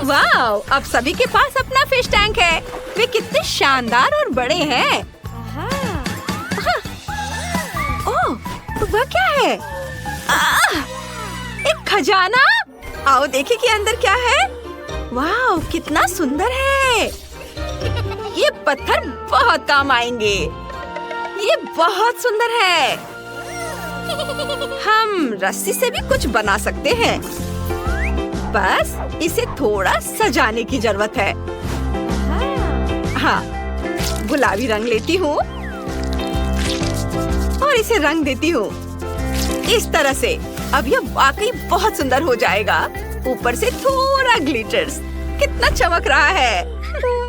Wow, अब सभी के पास अपना फिश टैंक है। वे कितने शानदार और बड़े हैं। ओह, वह क्या है? एक खजाना। आओ देखें कि अंदर क्या है। वाओ, कितना सुंदर है। ये पत्थर बहुत काम आएंगे। ये बहुत सुंदर है। हम रस्सी से भी कुछ बना सकते हैं। बस इसे थोड़ा सजाने की जरूरत है। हाँ, गुलाबी रंग लेती हूँ और इसे रंग देती हूँ इस तरह से। अब यह वाकई बहुत सुंदर हो जाएगा। ऊपर से थोड़ा ग्लिटर्स। कितना चमक रहा है।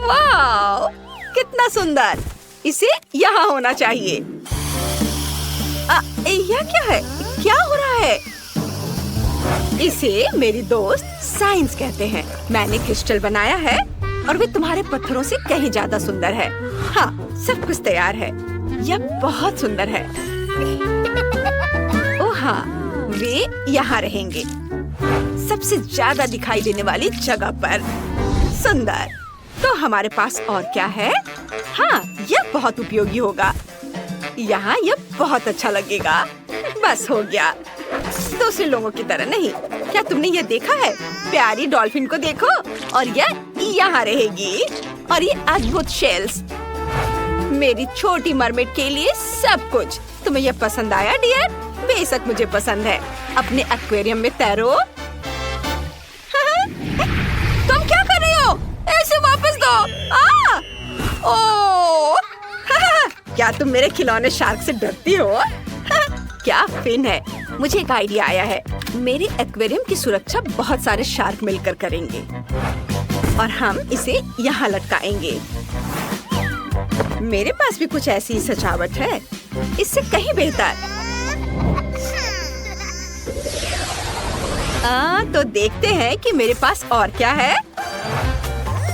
वाह, कितना सुंदर। इसे यहाँ होना चाहिए। यह क्या है? क्या हो रहा है? इसे मेरी दोस्त साइंस कहते हैं। मैंने क्रिस्टल बनाया है और वे तुम्हारे पत्थरों से कहीं ज्यादा सुंदर है। हाँ, सब कुछ तैयार है। यह बहुत सुंदर है। ओह हाँ, वे यहाँ रहेंगे, सबसे ज्यादा दिखाई देने वाली जगह पर। सुंदर। तो हमारे पास और क्या है? हाँ, यह बहुत उपयोगी होगा। यहाँ यह बहुत अच्छा लगेगा। बस हो गया। दूसरे लोगों की तरह नहीं। क्या तुमने ये देखा है? प्यारी डॉल्फिन को देखो। और यह यहाँ रहेगी। और ये अद्भुत शेल्स। मेरी छोटी मरमेड के लिए सब कुछ। तुम्हें यह पसंद आया डियर? बेशक मुझे पसंद है। अपने एक्वेरियम में तैरो। तुम क्या कर रही हो? ऐसे वापस दो। ओह, क्या तुम मेरे खिलौने शार्क से डरती हो? क्या फिन है। मुझे एक आइडिया आया है। मेरे एक्वेरियम की सुरक्षा बहुत सारे शार्क मिलकर करेंगे और हम इसे यहाँ लटकाएंगे। मेरे पास भी कुछ ऐसी ही सजावट है, इससे कहीं बेहतर। तो देखते हैं कि मेरे पास और क्या है।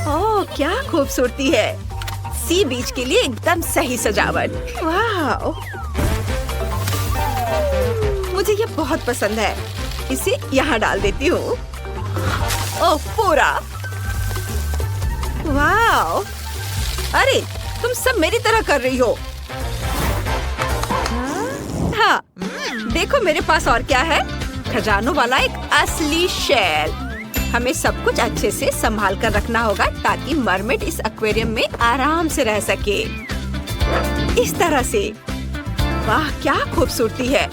ओह, क्या खूबसूरती है। सी बीच के लिए एकदम सही सजावट। वाह, मुझे ये बहुत पसंद है। इसे यहाँ डाल देती हूँ। ओह, पूरा। वाह, अरे तुम सब मेरी तरह कर रही हो। हाँ, देखो मेरे पास और क्या है। खजानों वाला एक असली शेल। हमें सब कुछ अच्छे से संभाल कर रखना होगा ताकि मरमेड इस एक्वेरियम में आराम से रह सके। इस तरह से। वाह, क्या खूबसूरती है।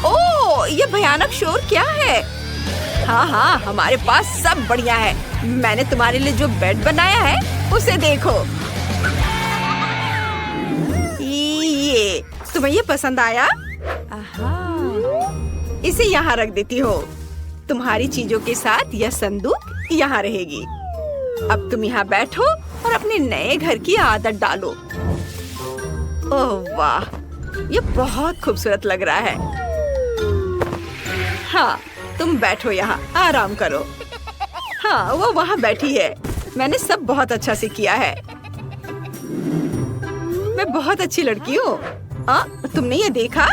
ओह, ये भयानक शोर क्या है? हाँ हाँ, हमारे पास सब बढ़िया है। मैंने तुम्हारे लिए जो बेड बनाया है उसे देखो। ये तुम्हें ये पसंद आया? इसे यहाँ रख देती हो। तुम्हारी चीजों के साथ यह संदूक यहाँ रहेगी। अब तुम यहाँ बैठो और अपने नए घर की आदत डालो। ओह वाह, ये बहुत खूबसूरत लग रहा है। हाँ, तुम बैठो यहाँ, आराम करो। हाँ, वो वहाँ बैठी है। मैंने सब बहुत अच्छा से किया है। मैं बहुत अच्छी लड़की हूँ। तुमने ये देखा?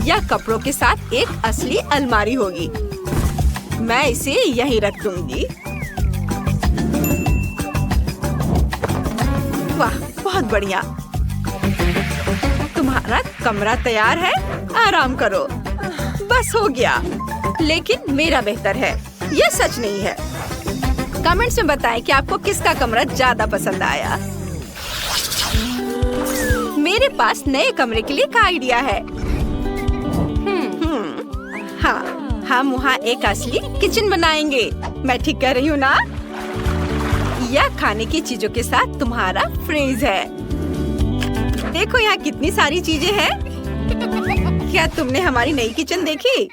यह कपड़ों के साथ एक असली अलमारी होगी। मैं इसे यहीं रख दूंगी। वाह, बहुत बढ़िया। तुम्हारा कमरा तैयार है, आराम करो। बस हो गया। लेकिन मेरा बेहतर है, यह सच नहीं है। कमेंट्स में बताएं कि आपको किसका कमरा ज्यादा पसंद आया। मेरे पास नए कमरे के लिए एक आइडिया है। हाँ, हम वहाँ एक असली किचन बनाएंगे। मैं ठीक कह रही हूँ ना? यह खाने की चीजों के साथ तुम्हारा फ्रिज है। देखो यहाँ कितनी सारी चीजें हैं। क्या तुमने हमारी नई किचन देखी?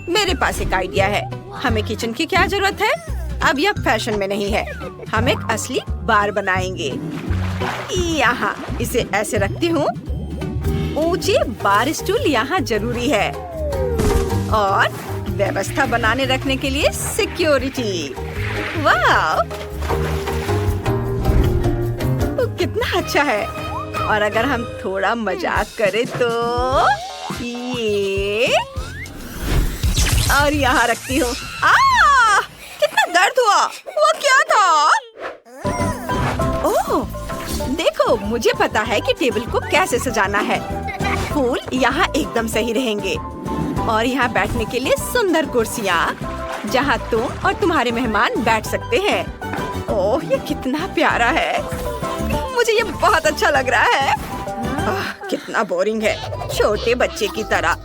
मेरे पास एक आइडिया है। हमें किचन की क्या जरूरत है? अब यह फैशन में नहीं है। हम एक असली बार बनाएंगे। यहाँ इसे ऐसे रखती हूँ। ऊंचे बार स्टूल यहाँ जरूरी है और व्यवस्था बनाने रखने के लिए सिक्योरिटी। वाह, कितना अच्छा है। और अगर हम थोड़ा मजाक करें तो ये और यहाँ रखती हूँ। कितना दर्द हुआ। वो क्या था? ओह, देखो, मुझे पता है कि टेबल को कैसे सजाना है। फूल यहाँ एकदम सही रहेंगे और यहाँ बैठने के लिए सुंदर कुर्सियाँ जहाँ तुम और तुम्हारे मेहमान बैठ सकते हैं। ओह, ये कितना प्यारा है। मुझे ये बहुत अच्छा लग रहा है। कितना बोरिंग है, छोटे बच्चे की तरह।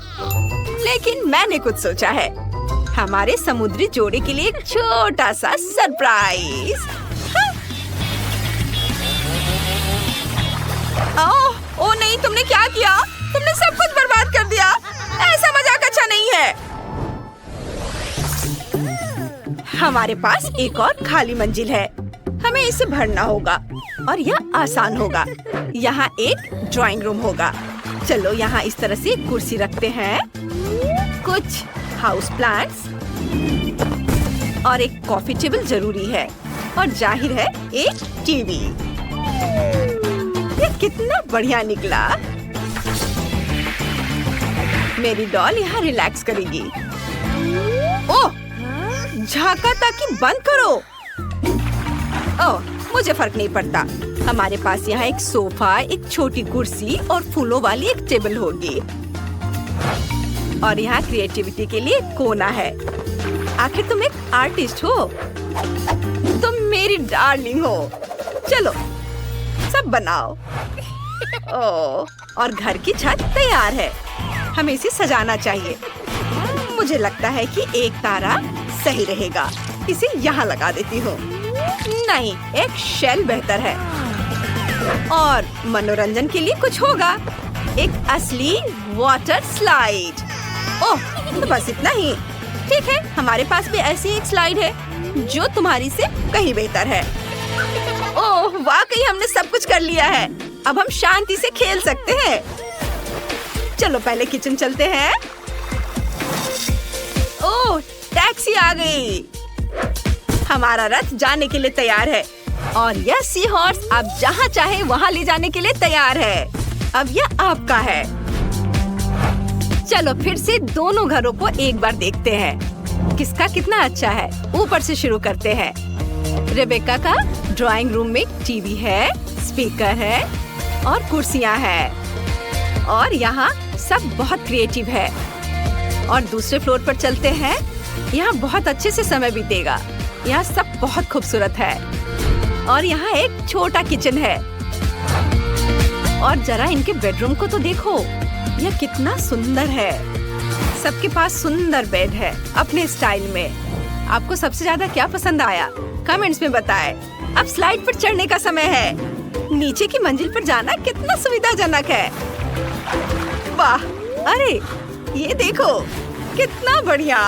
लेकिन मैंने कुछ सोचा है, हमारे समुद्री जोड़े के लिए एक छोटा सा सरप्राइज। ओह नहीं, तुमने क्या किया? तुमने सब कुछ बर्बाद कर दिया। ऐसा मजाक अच्छा नहीं है। हमारे पास एक और खाली मंजिल है, हमें इसे भरना होगा और यह आसान होगा। यहाँ एक ड्राइंग रूम होगा। चलो यहाँ इस तरह से एक कुर्सी रखते हैं, कुछ हाउस प्लांट्स और एक कॉफी टेबल जरूरी है, और जाहिर है एक टीवी। ये कितना बढ़िया निकला। मेरी डॉल यहाँ रिलैक्स करेगी। ओह, झांका ताकि बंद करो। ओह, मुझे फर्क नहीं पड़ता। हमारे पास यहाँ एक सोफा, एक छोटी कुर्सी और फूलों वाली एक टेबल होगी। और यहाँ क्रिएटिविटी के लिए एक कोना है। आखिर तुम एक आर्टिस्ट हो। तुम मेरी डार्लिंग हो। चलो सब बनाओ। ओह, और घर की छत तैयार है। हमें इसे सजाना चाहिए। मुझे लगता है कि एक तारा सही रहेगा। इसे यहाँ लगा देती हूँ। नहीं, एक शेल बेहतर है। और मनोरंजन के लिए कुछ होगा, एक असली वाटर स्लाइड। ओह, तो बस इतना ही। ठीक है, हमारे पास भी ऐसी एक स्लाइड है जो तुम्हारी से कहीं बेहतर है। ओह, वाकई हमने सब कुछ कर लिया है। अब हम शांति से खेल सकते हैं। चलो पहले किचन चलते हैं। ओह, टैक्सी आ गई। हमारा रथ जाने के लिए तैयार है और यह सी हॉर्स अब जहाँ चाहे वहाँ ले जाने के लिए तैयार है। अब यह आपका है। चलो फिर से दोनों घरों को एक बार देखते हैं, किसका कितना अच्छा है। ऊपर से शुरू करते हैं। रेबेका का ड्राइंग रूम में टीवी है, स्पीकर है और कुर्सियाँ हैं। और यहाँ सब बहुत क्रिएटिव है। और दूसरे फ्लोर पर चलते हैं। यहाँ बहुत अच्छे से समय बीतेगा। यहाँ सब बहुत खूबसूरत है। और यहाँ एक छोटा किचन है। और जरा इनके बेडरूम को तो देखो, यह कितना सुंदर है। सबके पास सुंदर बेड है अपने स्टाइल में। आपको सबसे ज्यादा क्या पसंद आया? कमेंट्स में बताएं। अब स्लाइड पर चढ़ने का समय है। नीचे की मंजिल पर जाना कितना सुविधाजनक है। वाह, अरे ये देखो कितना बढ़िया।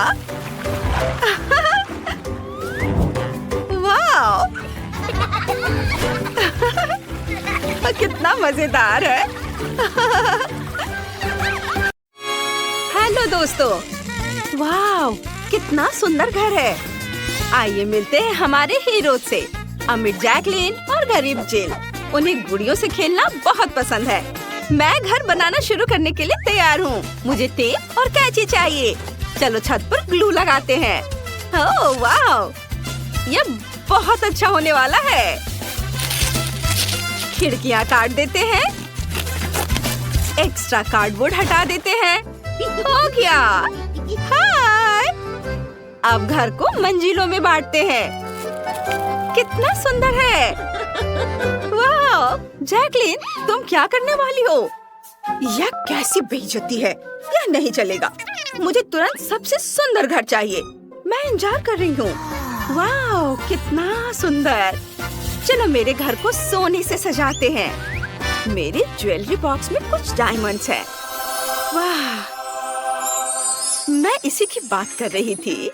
वाह, कितना मजेदार है। हेलो दोस्तों, वाह कितना सुंदर घर है। आइए मिलते हैं हमारे हीरो से, अमीर जैकलिन और गरीब जिल। उन्हें गुड़ियों से खेलना बहुत पसंद है। मैं घर बनाना शुरू करने के लिए तैयार हूँ। मुझे टेप और कैंची चाहिए। चलो छत पर ग्लू लगाते हैं। ओह वाह, यह बहुत अच्छा होने वाला है। खिड़कियाँ काट देते हैं। एक्स्ट्रा कार्डबोर्ड हटा देते हैं। हो गया। हाय, अब घर को मंजिलों में बांटते हैं। कितना सुंदर है। वाह, जैकलिन तुम क्या करने वाली हो? यह कैसी बेइज्जती है। यह नहीं चलेगा। मुझे तुरंत सबसे सुंदर घर चाहिए। मैं इंतजार कर रही हूँ। वाह, कितना सुंदर। चलो मेरे घर को सोने से सजाते हैं। मेरे ज्वेलरी बॉक्स में कुछ डायमंड्स हैं। वाह, मैं इसी की बात कर रही थी।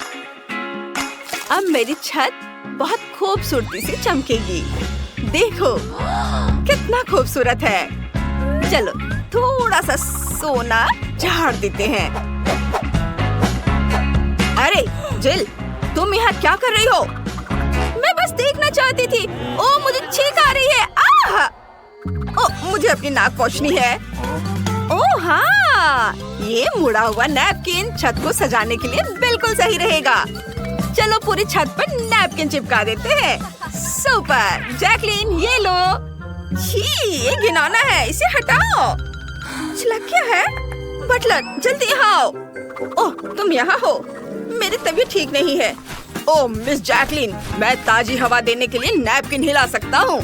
अब मेरी छत बहुत खूबसूरती से चमकेगी। देखो कितना खूबसूरत है। चलो थोड़ा सा सोना झाड़ देते हैं। अरे जिल, तुम यहाँ क्या कर रही हो? मैं बस देखना चाहती थी। ओह, मुझे छींक आ रही है। आह! ओह, मुझे अपनी नाक पोंछनी है। ओह हाँ, ये मुड़ा हुआ नैपकिन छत को सजाने के लिए बिल्कुल सही रहेगा। चलो पूरी छत पर नैपकिन चिपका देते हैं। सुपर। जैकलीन ये लो। छी, ये घिनौना है, इसे हटाओ। छिलक क्या है? बटलर जल्दी यहाँ आओ। ओह तुम यहाँ हो, मेरी तबीयत ठीक नहीं है। ओह मिस जैकलीन, मैं ताजी हवा देने के लिए नैपकिन हिला सकता हूँ।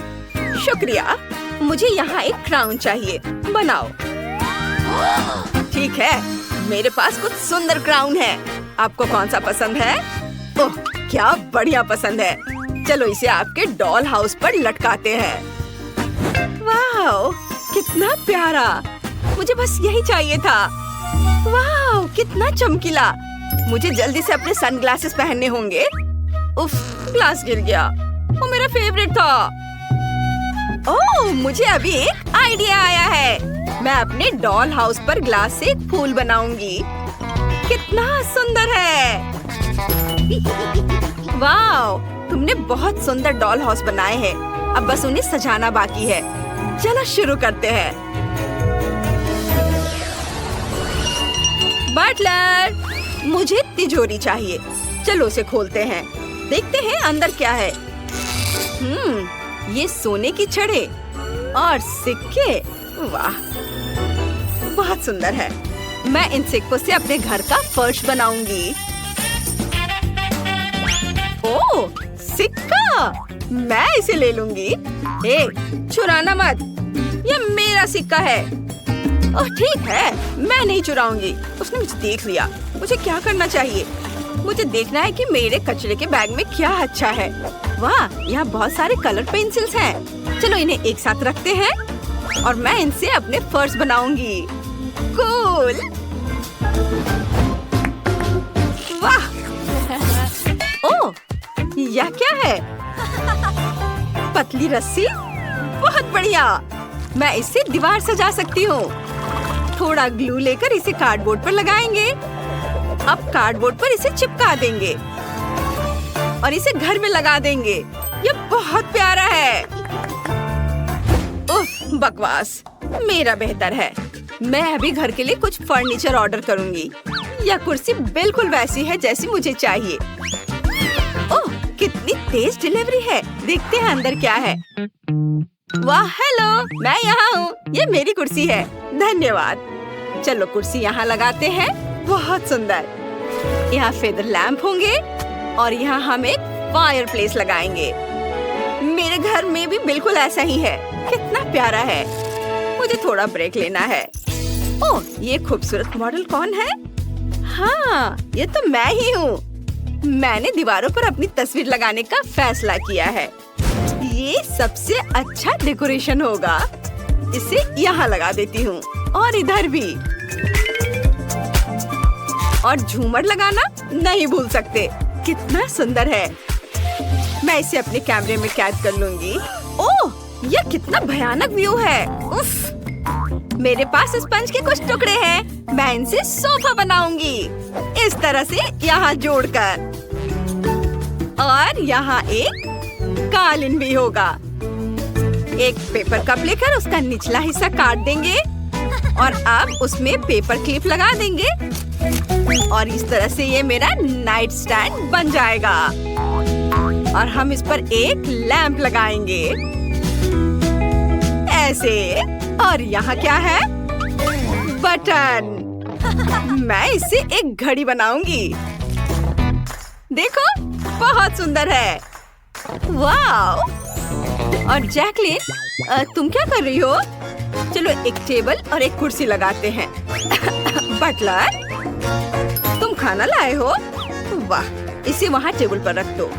शुक्रिया। मुझे यहाँ एक क्राउन चाहिए, बनाओ। ठीक है, मेरे पास कुछ सुंदर क्राउन है। आपको कौन सा पसंद है? ओह क्या बढ़िया पसंद है। चलो इसे आपके डॉल हाउस पर लटकाते हैं। वाह कितना प्यारा, मुझे बस यही चाहिए था। वाह कितना चमकीला। मुझे जल्दी से अपने सनग्लासेस पहनने होंगे। उफ, ग्लास गिर गया, वो मेरा फेवरेट था। ओह मुझे अभी एक आइडिया आया है। मैं अपने डॉल हाउस पर ग्लास से एक फूल बनाऊंगी। कितना सुंदर है। वाह, तुमने बहुत सुंदर डॉल हाउस बनाए हैं। अब बस उन्हें सजाना बाकी है। चलो शुरू करते हैं। बटलर, मुझे तिजोरी चाहिए। चलो उसे खोलते हैं, देखते हैं अंदर क्या है। ये सोने की छड़े और सिक्के। वाह बहुत सुंदर है। मैं इन सिक्कों से अपने घर का फर्श बनाऊंगी। ओह सिक्का, मैं इसे ले लूंगी। ए, चुराना मत, ये मेरा सिक्का है। ओह ठीक है, मैं नहीं चुराऊंगी। उसने मुझे देख लिया। मुझे क्या करना चाहिए? मुझे देखना है कि मेरे कचरे के बैग में क्या अच्छा है। वाह, यहाँ बहुत सारे कलर पेंसिल्स हैं। चलो इन्हें एक साथ रखते हैं और मैं इनसे अपने फर्श बनाऊंगी। कूल। वाह। ओह, यह क्या है? पतली रस्सी, बहुत बढ़िया। मैं इसे दीवार सजा सकती हूँ। थोड़ा ग्लू लेकर इसे कार्डबोर्ड पर लगाएंगे। अब कार्डबोर्ड पर इसे चिपका देंगे और इसे घर में लगा देंगे। ये बहुत प्यारा है। उफ, बकवास, मेरा बेहतर है। मैं अभी घर के लिए कुछ फर्नीचर ऑर्डर करूंगी। यह कुर्सी बिल्कुल वैसी है जैसी मुझे चाहिए। ओह, कितनी तेज डिलीवरी है। देखते हैं अंदर क्या है। वाह हेलो, मैं यहाँ हूँ। ये मेरी कुर्सी है। धन्यवाद। चलो कुर्सी यहाँ लगाते हैं। बहुत सुंदर। यहाँ फेदर लैंप होंगे और यहाँ हम एक फायर प्लेस लगाएंगे। मेरे घर में भी बिल्कुल ऐसा ही है। कितना प्यारा है। मुझे थोड़ा ब्रेक लेना है। ओह, ये खूबसूरत मॉडल कौन है? हाँ, ये तो मैं ही हूँ। मैंने दीवारों पर अपनी तस्वीर लगाने का फैसला किया है। ये सबसे अच्छा डेकोरेशन होगा। इसे यहाँ लगा देती हूँ और इधर भी। और झूमर लगाना नहीं भूल सकते। कितना सुंदर है। मैं इसे अपने कैमरे में कैद कर लूंगी। ओह, यह कितना भयानक व्यू है। उफ, मेरे पास स्पंज के कुछ टुकड़े हैं। मैं इनसे सोफा बनाऊंगी। इस तरह से यहाँ जोड़कर। और यहाँ एक कालीन भी होगा। एक पेपर कप लेकर उसका निचला हिस्सा काट देंगे और अब उसमें पेपर क्लिप लगा देंगे और इस तरह से ये मेरा नाइट स्टैंड बन जाएगा। और हम इस पर एक लैंप लगाएंगे ऐसे। और यहाँ क्या है? बटन। मैं इससे एक घड़ी बनाऊंगी। देखो, बहुत सुंदर है। वाव। और जैकलीन, तुम क्या कर रही हो? चलो एक टेबल और एक कुर्सी लगाते हैं। बटलर, तुम खाना लाए हो? वाह, इसे वहाँ टेबल पर रख दो।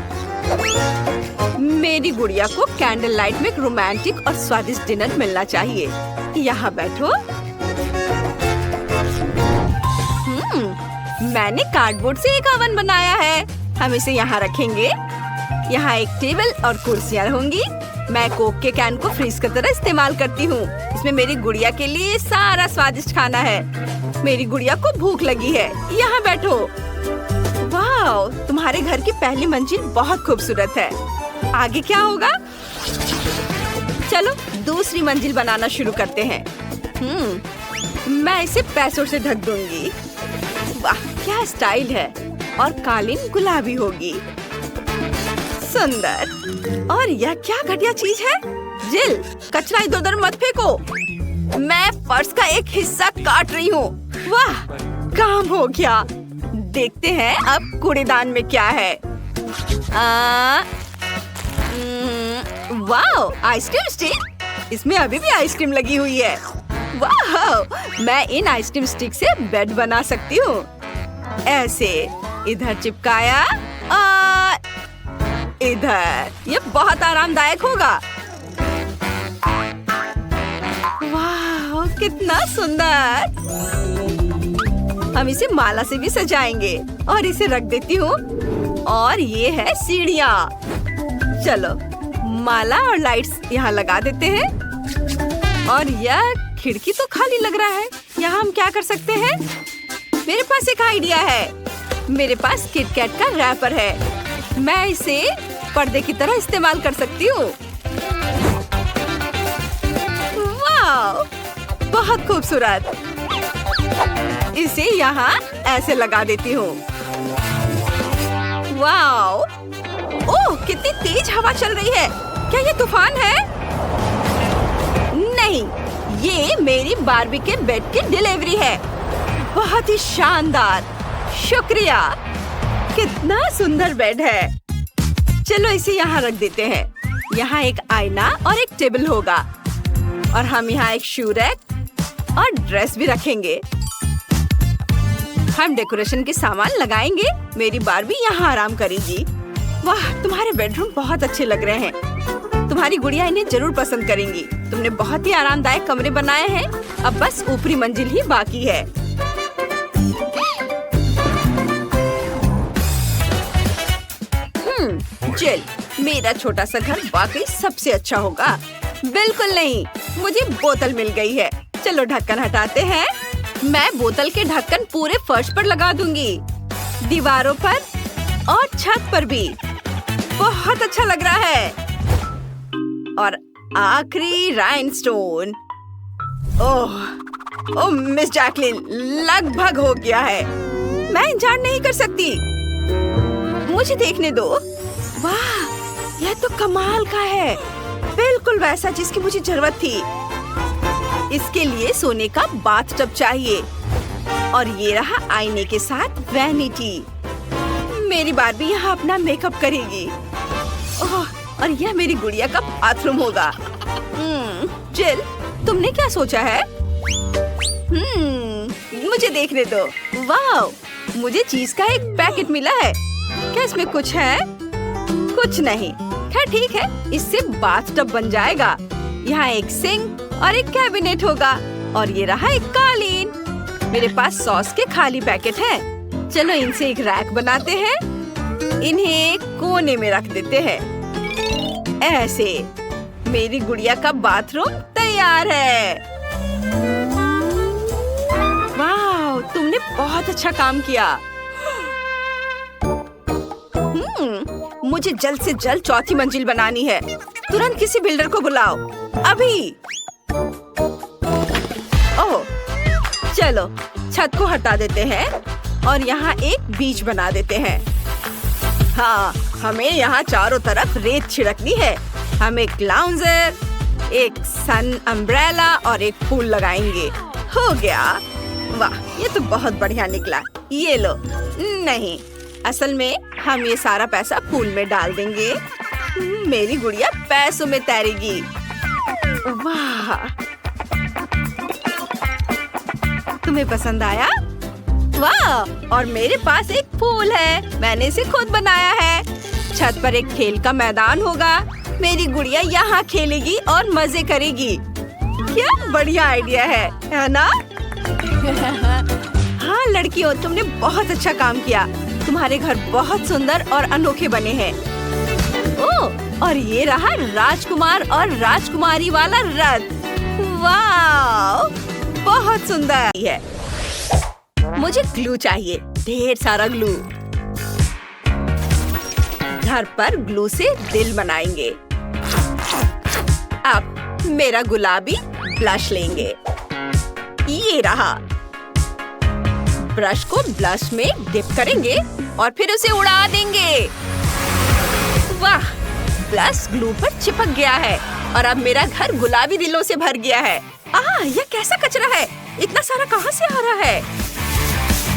मेरी गुड़िया को कैंडल लाइट में एक रोमांटिक और स्वादिष्ट डिनर मिलना चाहिए। यहाँ बैठो। मैंने कार्डबोर्ड से एक ओवन बनाया है। हम इसे यहाँ रखेंगे। यहाँ एक टेबल और कुर्सियाँ होंगी। मैं कोक के कैन को फ्रीज की तरह इस्तेमाल करती हूँ। इसमें मेरी गुड़िया के लिए सारा स्वादिष्ट खाना है। मेरी गुड़िया को भूख लगी है। यहाँ बैठो। वाह, तुम्हारे घर की पहली मंजिल बहुत खूबसूरत है। आगे क्या होगा? चलो दूसरी मंजिल बनाना शुरू करते हैं। मैं इसे पैसों से ढक दूंगी। वाह, क्या स्टाइल है। और कालीन गुलाबी होगी। सुंदर। और यह क्या घटिया चीज है? जिल, कचरा इधर-उधर मत फेंको। मैं फर्श का एक हिस्सा काट रही हूँ। वाह, काम हो गया। देखते हैं अब कूड़ेदान में क्या है। वाह, आइसक्रीम स्टिक। इसमें अभी भी आइसक्रीम लगी हुई है। वाह, मैं इन आइसक्रीम स्टिक से बेड बना सकती हूँ। ऐसे इधर चिपकाया और इधर। ये बहुत आरामदायक होगा। वाह, कितना सुंदर। हम इसे माला से भी सजाएंगे और इसे रख देती हूँ। और ये है सीढ़ियाँ। चलो, माला और लाइट्स यहाँ लगा देते हैं। और यह खिड़की तो खाली लग रहा है। यहाँ हम क्या कर सकते हैं? मेरे पास एक आइडिया है। मेरे पास किटकैट का रैपर है। मैं इसे पर्दे की तरह इस्तेमाल कर सकती हूँ। वाह, बहुत खूबसूरत। इसे यहाँ ऐसे लगा देती हूँ। वाह, ओह, कितनी तेज हवा चल रही है। क्या ये तूफान है? नहीं, ये मेरी बार्बी के बेड की डिलीवरी है। बहुत ही शानदार। शुक्रिया। कितना सुंदर बेड है। चलो इसे यहाँ रख देते हैं। यहाँ एक आईना और एक टेबल होगा। और हम यहाँ एक शू रैक और ड्रेस भी रखेंगे। हम डेकोरेशन के सामान लगाएंगे। मेरी बार्बी यहाँ आराम करेगी। वाह, तुम्हारे बेडरूम बहुत अच्छे लग रहे हैं। तुम्हारी गुड़िया इन्हें जरूर पसंद करेंगी। तुमने बहुत ही आरामदायक कमरे बनाए हैं। अब बस ऊपरी मंजिल ही बाकी है। जिल, मेरा छोटा सा घर वाकई सबसे अच्छा होगा। बिल्कुल नहीं, मुझे बोतल मिल गई है। चलो ढक्कन हटाते हैं। मैं बोतल के ढक्कन पूरे फर्श पर लगा दूंगी, दीवारों पर और छत पर भी। बहुत अच्छा लग रहा है। और आखिरी राइनस्टोन। ओह, मिस जैकलिन, लगभग हो गया है। मैं इंतजार नहीं कर सकती। मुझे देखने दो। वाह, यह तो कमाल का है। बिल्कुल वैसा जिसकी मुझे जरूरत थी। इसके लिए सोने का बाथटब चाहिए। और ये रहा आईने के साथ वैनिटी। मेरी बार्बी यहाँ अपना मेकअप करेगी। ओह, और यह मेरी गुड़िया का बाथरूम होगा। जिल, तुमने क्या सोचा है? मुझे देखने दो। वाह, मुझे चीज का एक पैकेट मिला है। क्या इसमें कुछ है? कुछ नहीं। खैर ठीक है, इससे बाथटब बन जाएगा। यहाँ एक सिंक और एक कैबिनेट होगा। और ये रहा एक कालीन। मेरे पास सॉस के खाली पैकेट हैं। चलो इनसे एक रैक बनाते हैं। इन्हें कोने में रख देते हैं। ऐसे मेरी गुड़िया का बाथरूम तैयार है। वाह, तुमने बहुत अच्छा काम किया। मुझे जल्द से जल्द चौथी मंजिल बनानी है। तुरंत किसी बिल्डर को बुलाओ, अभी। ओह, चलो छत को हटा देते हैं और यहाँ एक बीच बना देते हैं। हाँ, हमें यहाँ चारों तरफ रेत छिड़कनी है। हम एक लाउंजर, एक सन अम्ब्रेला और एक फूल लगाएंगे। हो गया। वाह, ये तो बहुत बढ़िया निकला। ये लो। नहीं, असल में हम ये सारा पैसा फूल में डाल देंगे। मेरी गुड़िया पैसों में तैरेगी। वाह, तुम्हें पसंद आया? वाह, और मेरे पास एक फूल है। मैंने इसे खुद बनाया है। छत पर एक खेल का मैदान होगा। मेरी गुड़िया यहाँ खेलेगी और मजे करेगी। क्या बढ़िया आइडिया है ना? हाँ लड़कियों, तुमने बहुत अच्छा काम किया। तुम्हारे घर बहुत सुंदर और अनोखे बने हैं। ओह, और ये रहा राजकुमार और राजकुमारी वाला रथ। वाह, बहुत सुंदर है। मुझे ग्लू चाहिए, ढेर सारा ग्लू। घर पर ग्लू से दिल बनाएंगे। अब मेरा गुलाबी ब्लश लेंगे। ये रहा। ब्रश को ब्लश में डिप करेंगे और फिर उसे उड़ा देंगे। वाह, ब्लश ग्लू पर चिपक गया है और अब मेरा घर गुलाबी दिलों से भर गया है। यह कैसा कचरा है? इतना सारा कहाँ से आ रहा है?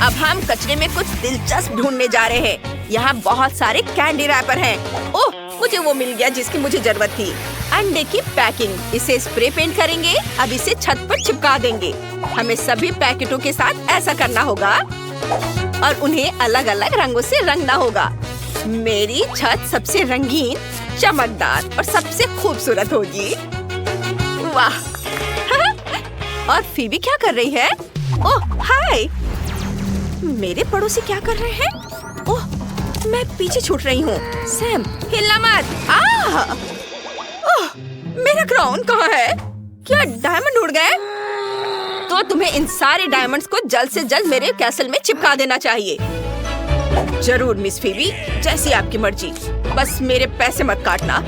अब हम कचरे में कुछ दिलचस्प ढूंढने जा रहे हैं। यहाँ बहुत सारे कैंडी रैपर हैं। ओह, मुझे वो मिल गया जिसकी मुझे जरूरत थी। अंडे की पैकिंग, इसे स्प्रे पेंट करेंगे। अब इसे छत पर चिपका देंगे। हमें सभी पैकेटों के साथ ऐसा करना होगा और उन्हें अलग अलग रंगों से रंगना होगा। मेरी छत सबसे रंगीन, चमकदार और सबसे खूबसूरत होगी। वाह! और फीबी क्या कर रही है? ओह, हाय! मेरे पड़ोसी क्या कर रहे हैं? ओह, मैं पीछे छूट रही हूँ। सैम, हिलना मत। ओह, मेरा क्राउन कहाँ है? क्या डायमंड उड़ गए? तो तुम्हें इन सारे डायमंड्स को जल्द से जल्द मेरे कैसल में चिपका देना चाहिए। जरूर मिस फीबी, जैसी आपकी मर्जी। बस मेरे पैसे मत काटना।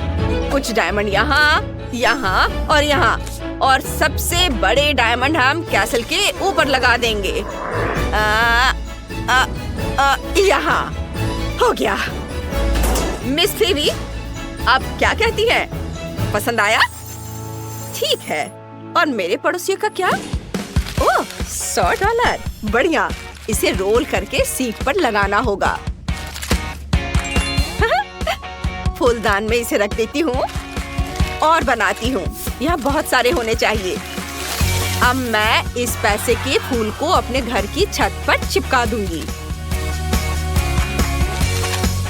कुछ डायमंड यहाँ, यहाँ और यहाँ, और सबसे बड़े डायमंड हम कैसल के ऊपर लगा देंगे। यहाँ हो गया। मिस फीबी, आप क्या कहती हैं? पसंद आया? ठीक है। और मेरे पड़ोसियों का क्या? ओह, $100। बढ़िया। इसे रोल करके सीट पर लगाना होगा। फूलदान में इसे रख देती हूँ और बनाती हूँ। यहाँ बहुत सारे होने चाहिए। अब मैं इस पैसे के फूल को अपने घर की छत पर चिपका दूंगी।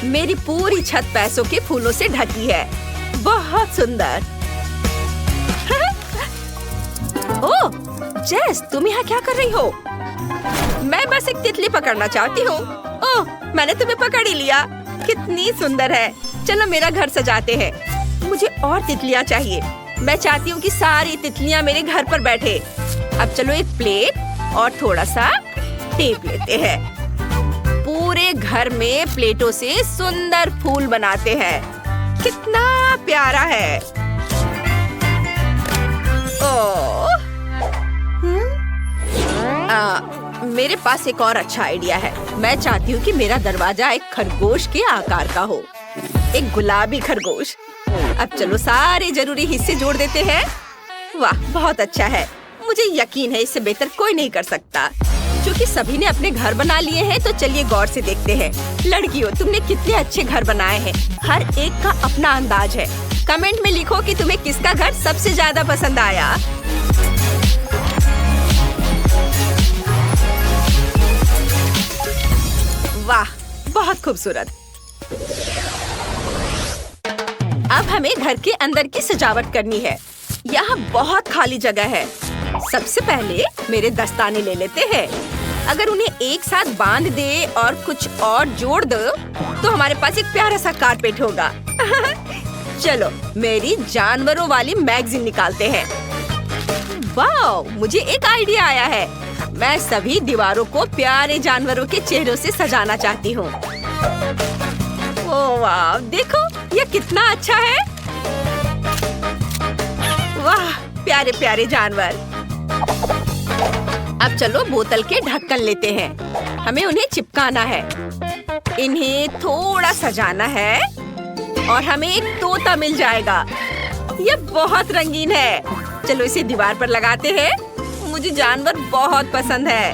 मेरी पूरी छत पैसों के फूलों से ढकी है। बहुत सुंदर। ओह, जेस, तुम यहाँ क्या कर रही हो? मैं बस एक तितली पकड़ना चाहती हूँ। ओह, मैंने तुम्हें पकड़ ही लिया। कितनी सुंदर है। चलो मेरा घर सजाते हैं। मुझे और तितलियाँ चाहिए। मैं चाहती हूँ कि सारी तितलियाँ मेरे घर पर बैठे। अब चलो एक प्लेट और थोड़ा सा टेप लेते हैं। पूरे घर में प्लेटों से सुंदर फूल बनाते हैं। कितना प्यारा है। ओह, मेरे पास एक और अच्छा आइडिया है। मैं चाहती हूँ कि मेरा दरवाजा एक खरगोश के आकार का हो। एक गुलाबी खरगोश। अब चलो सारे जरूरी हिस्से जोड़ देते हैं। वाह, बहुत अच्छा है। मुझे यकीन है इससे बेहतर कोई नहीं कर सकता। क्योंकि सभी ने अपने घर बना लिए हैं, तो चलिए गौर से देखते हैं। लड़कियों, तुमने कितने अच्छे घर बनाए हैं। हर एक का अपना अंदाज है। कमेंट में लिखो कि तुम्हें किसका घर सबसे ज्यादा पसंद आया। वाह, बहुत खूबसूरत। अब हमें घर के अंदर की सजावट करनी है। यहाँ बहुत खाली जगह है। सबसे पहले मेरे दस्ताने ले लेते हैं। अगर उन्हें एक साथ बांध दे और कुछ और जोड़ दो तो हमारे पास एक प्यारा सा कारपेट होगा। चलो मेरी जानवरों वाली मैगजीन निकालते हैं। वाह, मुझे एक आइडिया आया है। मैं सभी दीवारों को प्यारे जानवरों के चेहरों से सजाना चाहती हूँ। ओह वाह, देखो ये कितना अच्छा है। वाह, प्यारे प्यारे जानवर। अब चलो बोतल के ढक्कन लेते हैं। हमें उन्हें चिपकाना है। इन्हें थोड़ा सजाना है और हमें एक तोता मिल जाएगा। ये बहुत रंगीन है। चलो इसे दीवार पर लगाते हैं। मुझे जानवर बहुत पसंद है।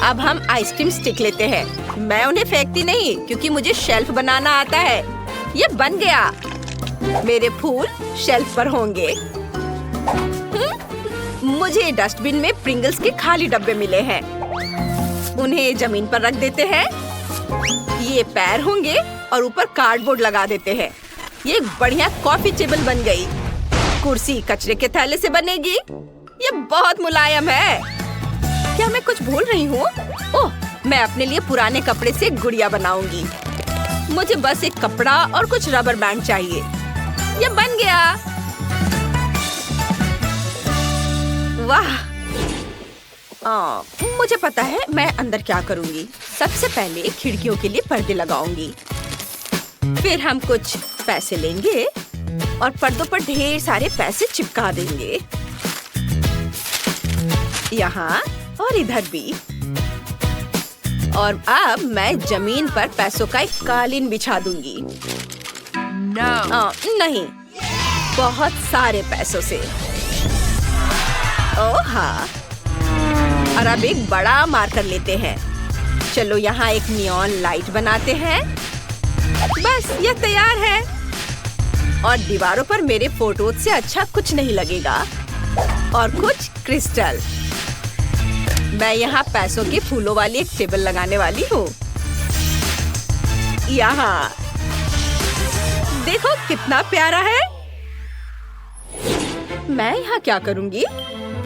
अब हम आइसक्रीम स्टिक लेते हैं। मैं उन्हें फेंकती नहीं क्योंकि मुझे शेल्फ बनाना आता है। ये बन गया। मेरे फूल शेल्फ पर होंगे। मुझे डस्टबिन में प्रिंगल्स के खाली डब्बे मिले हैं। उन्हें जमीन पर रख देते हैं। ये पैर होंगे और ऊपर कार्डबोर्ड लगा देते हैं। ये एक बढ़िया कॉफी टेबल बन गई। कुर्सी कचरे के थैले से बनेगी। ये बहुत मुलायम है। क्या मैं कुछ भूल रही हूँ? ओह, मैं अपने लिए पुराने कपड़े से गुड़िया बनाऊंगी। मुझे बस एक कपड़ा और कुछ रबर बैंड चाहिए। ये बन गया। वाह, मुझे पता है मैं अंदर क्या करूंगी। सबसे पहले खिड़कियों के लिए पर्दे लगाऊंगी। फिर हम कुछ पैसे लेंगे और पर्दों पर ढेर सारे पैसे चिपका देंगे। यहाँ और इधर भी। और अब मैं जमीन पर पैसों का एक कालीन बिछा दूंगी। नहीं, बहुत सारे पैसों से। ओह हाँ, और अब एक बड़ा मार्कर लेते हैं। चलो यहाँ एक नियॉन लाइट बनाते हैं। बस ये तैयार है। और दीवारों पर मेरे फोटोज से अच्छा कुछ नहीं लगेगा। और कुछ क्रिस्टल। मैं यहाँ पैसों के फूलों वाली एक टेबल लगाने वाली हूँ। यहाँ देखो कितना प्यारा है। मैं यहाँ क्या करूँगी?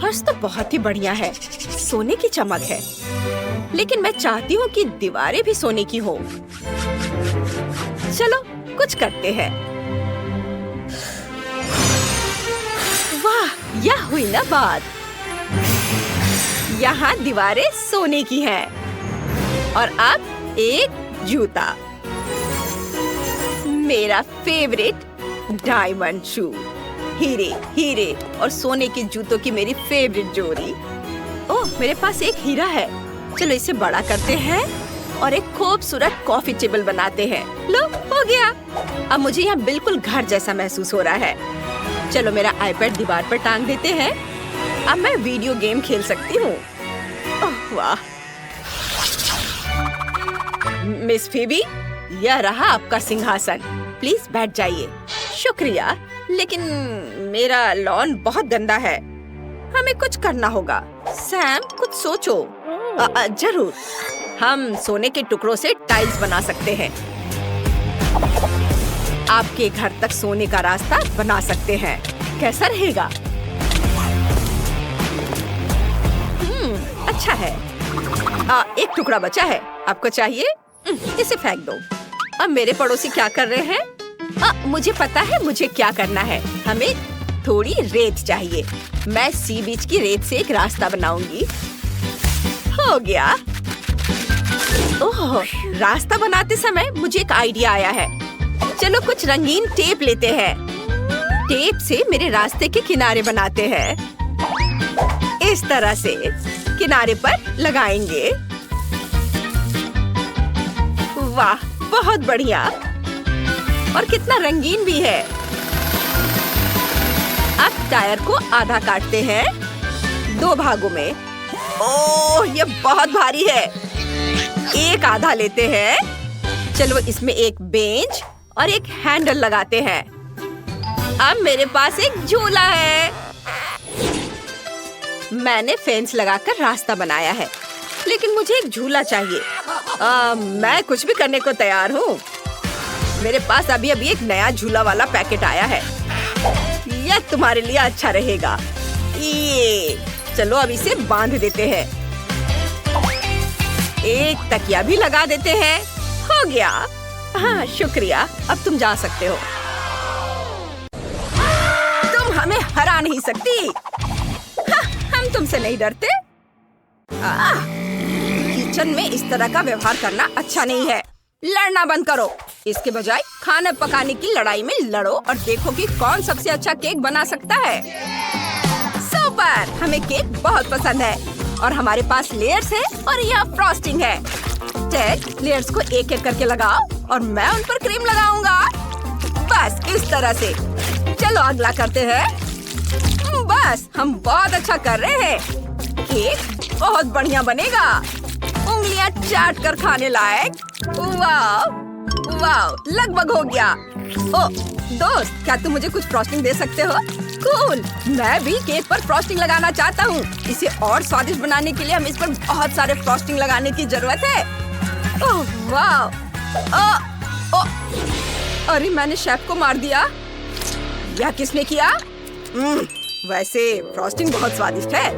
फर्श तो बहुत ही बढ़िया है, सोने की चमक है। लेकिन मैं चाहती हूँ कि दीवारें भी सोने की हो। चलो कुछ करते हैं। वाह, यह हुई ना बात। यहाँ दीवारें सोने की हैं। और अब एक जूता, मेरा फेवरेट डायमंड शू। हीरे हीरे और सोने के जूतों की मेरी फेवरेट जोड़ी। ओह, मेरे पास एक हीरा है। चलो इसे बड़ा करते हैं और एक खूबसूरत कॉफी टेबल बनाते हैं। लो, हो गया। अब मुझे यहाँ बिल्कुल घर जैसा महसूस हो रहा है। चलो मेरा आईपैड दीवार पर टांग देते हैं। अब मैं वीडियो गेम खेल सकती हूँ। ओह वाह। मिस फीबी, यह रहा आपका सिंहासन। प्लीज बैठ जाइए। शुक्रिया, लेकिन मेरा लॉन बहुत गंदा है। हमें कुछ करना होगा। सैम, कुछ सोचो। जरूर, हम सोने के टुकड़ों से टाइल्स बना सकते हैं। आपके घर तक सोने का रास्ता बना सकते हैं। कैसा रहेगा? अच्छा है। एक टुकड़ा बचा है। आपको चाहिए? इसे फेंक दो। अब मेरे पड़ोसी क्या कर रहे हैं? मुझे पता है मुझे क्या करना है। हमें थोड़ी रेत चाहिए। मैं सी बीच की रेत से एक रास्ता बनाऊंगी। हो गया। ओह, रास्ता बनाते समय मुझे एक आइडिया आया है। चलो कुछ रंगीन टेप लेते हैं। टेप से मेरे रास्ते के किनारे बनाते हैं। इस तरह से किनारे पर लगाएंगे। वाह, बहुत बढ़िया। और कितना रंगीन भी है। अब टायर को आधा काटते हैं 2 भागों में। ओह, ये बहुत भारी है। एक आधा लेते हैं। चलो इसमें एक बेंच और एक हैंडल लगाते हैं। अब मेरे पास एक झूला है। मैंने फेंस लगाकर रास्ता बनाया है, लेकिन मुझे एक झूला चाहिए। मैं कुछ भी करने को तैयार हूँ। मेरे पास अभी एक नया झूला वाला पैकेट आया है। यह तुम्हारे लिए अच्छा रहेगा। ये चलो अब इसे बांध देते हैं। एक तकिया भी लगा देते हैं। हो गया। हाँ, शुक्रिया। अब तुम जा सकते हो। तुम हमें हरा नहीं सकती। हाँ, हम तुमसे नहीं डरते। किचन में इस तरह का व्यवहार करना अच्छा नहीं है। लड़ना बंद करो। इसके बजाय खाना पकाने की लड़ाई में लड़ो और देखो कि कौन सबसे अच्छा केक बना सकता है। सुपर, हमें केक बहुत पसंद है और हमारे पास लेयर्स है और यह फ्रॉस्टिंग है। टेड, लेयर्स को एक एक करके लगाओ और मैं उन पर क्रीम लगाऊंगा। बस इस तरह से। चलो अगला करते हैं। बस, हम बहुत अच्छा कर रहे हैं। केक बहुत बढ़िया बनेगा। उंगलियां चाट कर खाने लायक। वाह वाह, लगभग हो गया। ओ दोस्त, क्या तुम मुझे कुछ फ्रॉस्टिंग दे सकते हो? कूल, मैं भी केक पर फ्रॉस्टिंग लगाना चाहता हूँ। इसे और स्वादिष्ट बनाने के लिए हमें इस पर बहुत सारे फ्रॉस्टिंग लगाने की जरूरत है। ओह वाह। अरे मैंने शेफ को मार दिया। यह किसने किया? वैसे फ्रॉस्टिंग बहुत स्वादिष्ट है।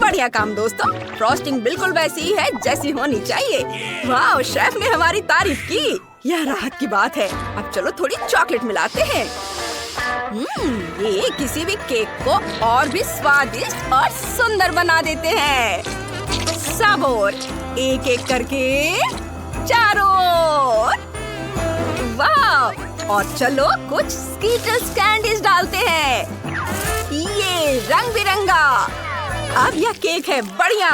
बढ़िया काम दोस्तों। फ्रॉस्टिंग बिल्कुल वैसी ही है जैसी होनी चाहिए। वाह, शेफ ने हमारी तारीफ की। यह राहत की बात है। अब चलो थोड़ी चॉकलेट मिलाते हैं। ये किसी भी केक को और भी स्वादिष्ट और सुंदर बना देते हैं। सब और एक एक करके चारों ओर। वाह, और चलो कुछ स्कीटर्स कैंडीज डालते हैं। ये रंग बिरंगा। अब यह केक है बढ़िया।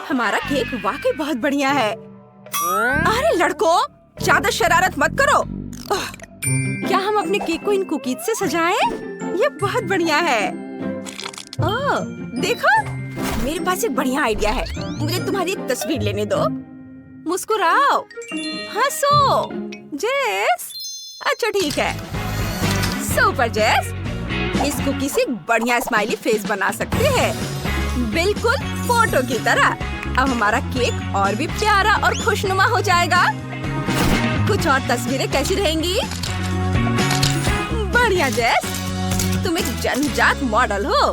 हमारा केक वाकई बहुत बढ़िया है। अरे लड़कों, ज्यादा शरारत मत करो। क्या हम अपने केक को इन कुकीज से सजाएं? ये बहुत बढ़िया है। ओह, देखो, मेरे पास एक बढ़िया आइडिया है। मुझे तुम्हारी एक तस्वीर लेने दो। मुस्कुराओ, हंसो। जेस, अच्छा ठीक है। सुपर जेस, इस कुकी से एक बढ़िया स्माइली फेस बना सकते हैं, बिल्कुल फोटो की तरह। अब हमारा केक और भी प्यारा और खुशनुमा हो जाएगा। कुछ और तस्वीरें कैसी रहेंगी? बढ़िया जेस, तुम एक जन्मजात मॉडल हो।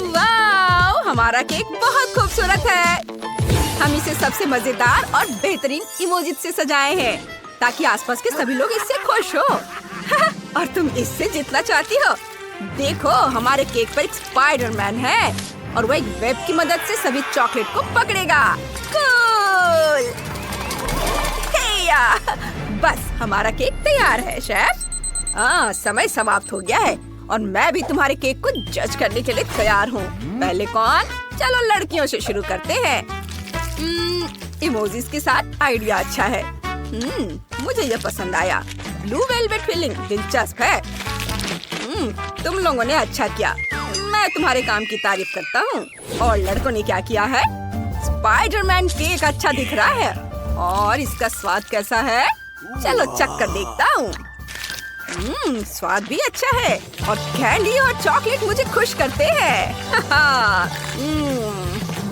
वाह, हमारा केक बहुत खूबसूरत है। हम इसे सबसे मजेदार और बेहतरीन इमोजी से सजाए हैं ताकि आसपास के सभी लोग इससे खुश हो। और तुम इससे जितना चाहती हो। देखो, हमारे केक पर एक स्पाइडरमैन है और वो एक वेब की मदद से सभी चॉकलेट को पकड़ेगा। कूल! हेया! बस हमारा केक तैयार है शेफ। समय समाप्त हो गया है और मैं भी तुम्हारे केक को जज करने के लिए तैयार हूँ। पहले कौन? चलो लड़कियों से शुरू करते हैं। इमोजीज के साथ आइडिया अच्छा है। मुझे ये पसंद आया। ब्लू वेलवेट फिलिंग दिलचस्प है। तुम लोगों ने अच्छा किया। मैं तुम्हारे काम की तारीफ करता हूँ। और लड़कों ने क्या किया है? स्पाइडरमैन केक अच्छा दिख रहा है। और इसका स्वाद कैसा है? चलो चख कर देखता हूँ। स्वाद भी अच्छा है और कैंडी और चॉकलेट मुझे खुश करते हैं।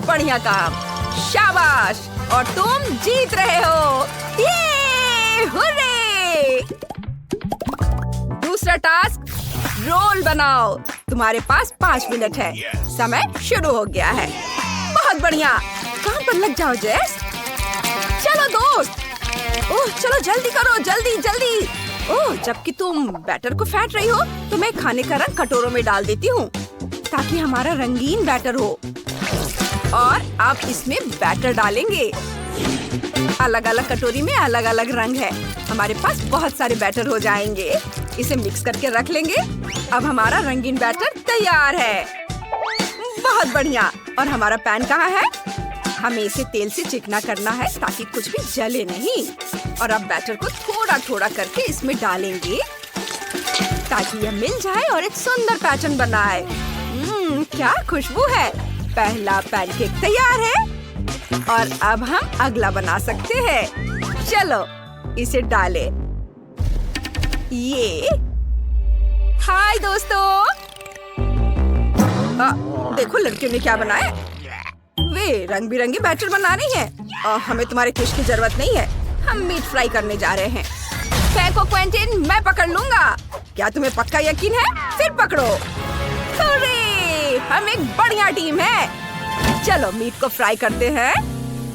बढ़िया काम, शाबाश। और तुम जीत रहे हो। ये हुर्रे! दूसरा टास्क, रोल बनाओ। तुम्हारे पास 5 मिनट है। समय शुरू हो गया है। बहुत बढ़िया, काम पर लग जाओ जेस। चलो दोस्त। ओह, चलो जल्दी करो, जल्दी जल्दी। ओह, जबकि तुम बैटर को फेंट रही हो तो मैं खाने का रंग कटोरों में डाल देती हूँ ताकि हमारा रंगीन बैटर हो। और अब इसमें बैटर डालेंगे। अलग अलग कटोरी में अलग अलग रंग है। हमारे पास बहुत सारे बैटर हो जाएंगे। इसे मिक्स करके रख लेंगे। अब हमारा रंगीन बैटर तैयार है। बहुत बढ़िया। और हमारा पैन कहाँ है? हमें इसे तेल से चिकना करना है ताकि कुछ भी जले नहीं। और अब बैटर को थोड़ा थोड़ा करके इसमें डालेंगे ताकि यह मिल जाए और एक सुंदर पैटर्न बनाए। क्या खुशबू है। पहला पैनकेक तैयार है और अब हम अगला बना सकते हैं। चलो इसे डालें। ये हाय दोस्तों। देखो लड़कियों ने क्या बनाया। वे रंग बिरंगे बैटर बना रही हैं। हमें तुम्हारे किश की जरूरत नहीं है। हम मीट फ्राई करने जा रहे हैं। फेंको क्वेंटिन, मैं पकड़ लूंगा। क्या तुम्हें पक्का यकीन है? फिर पकड़ो। हम एक बढ़िया टीम है। चलो मीट को फ्राई करते हैं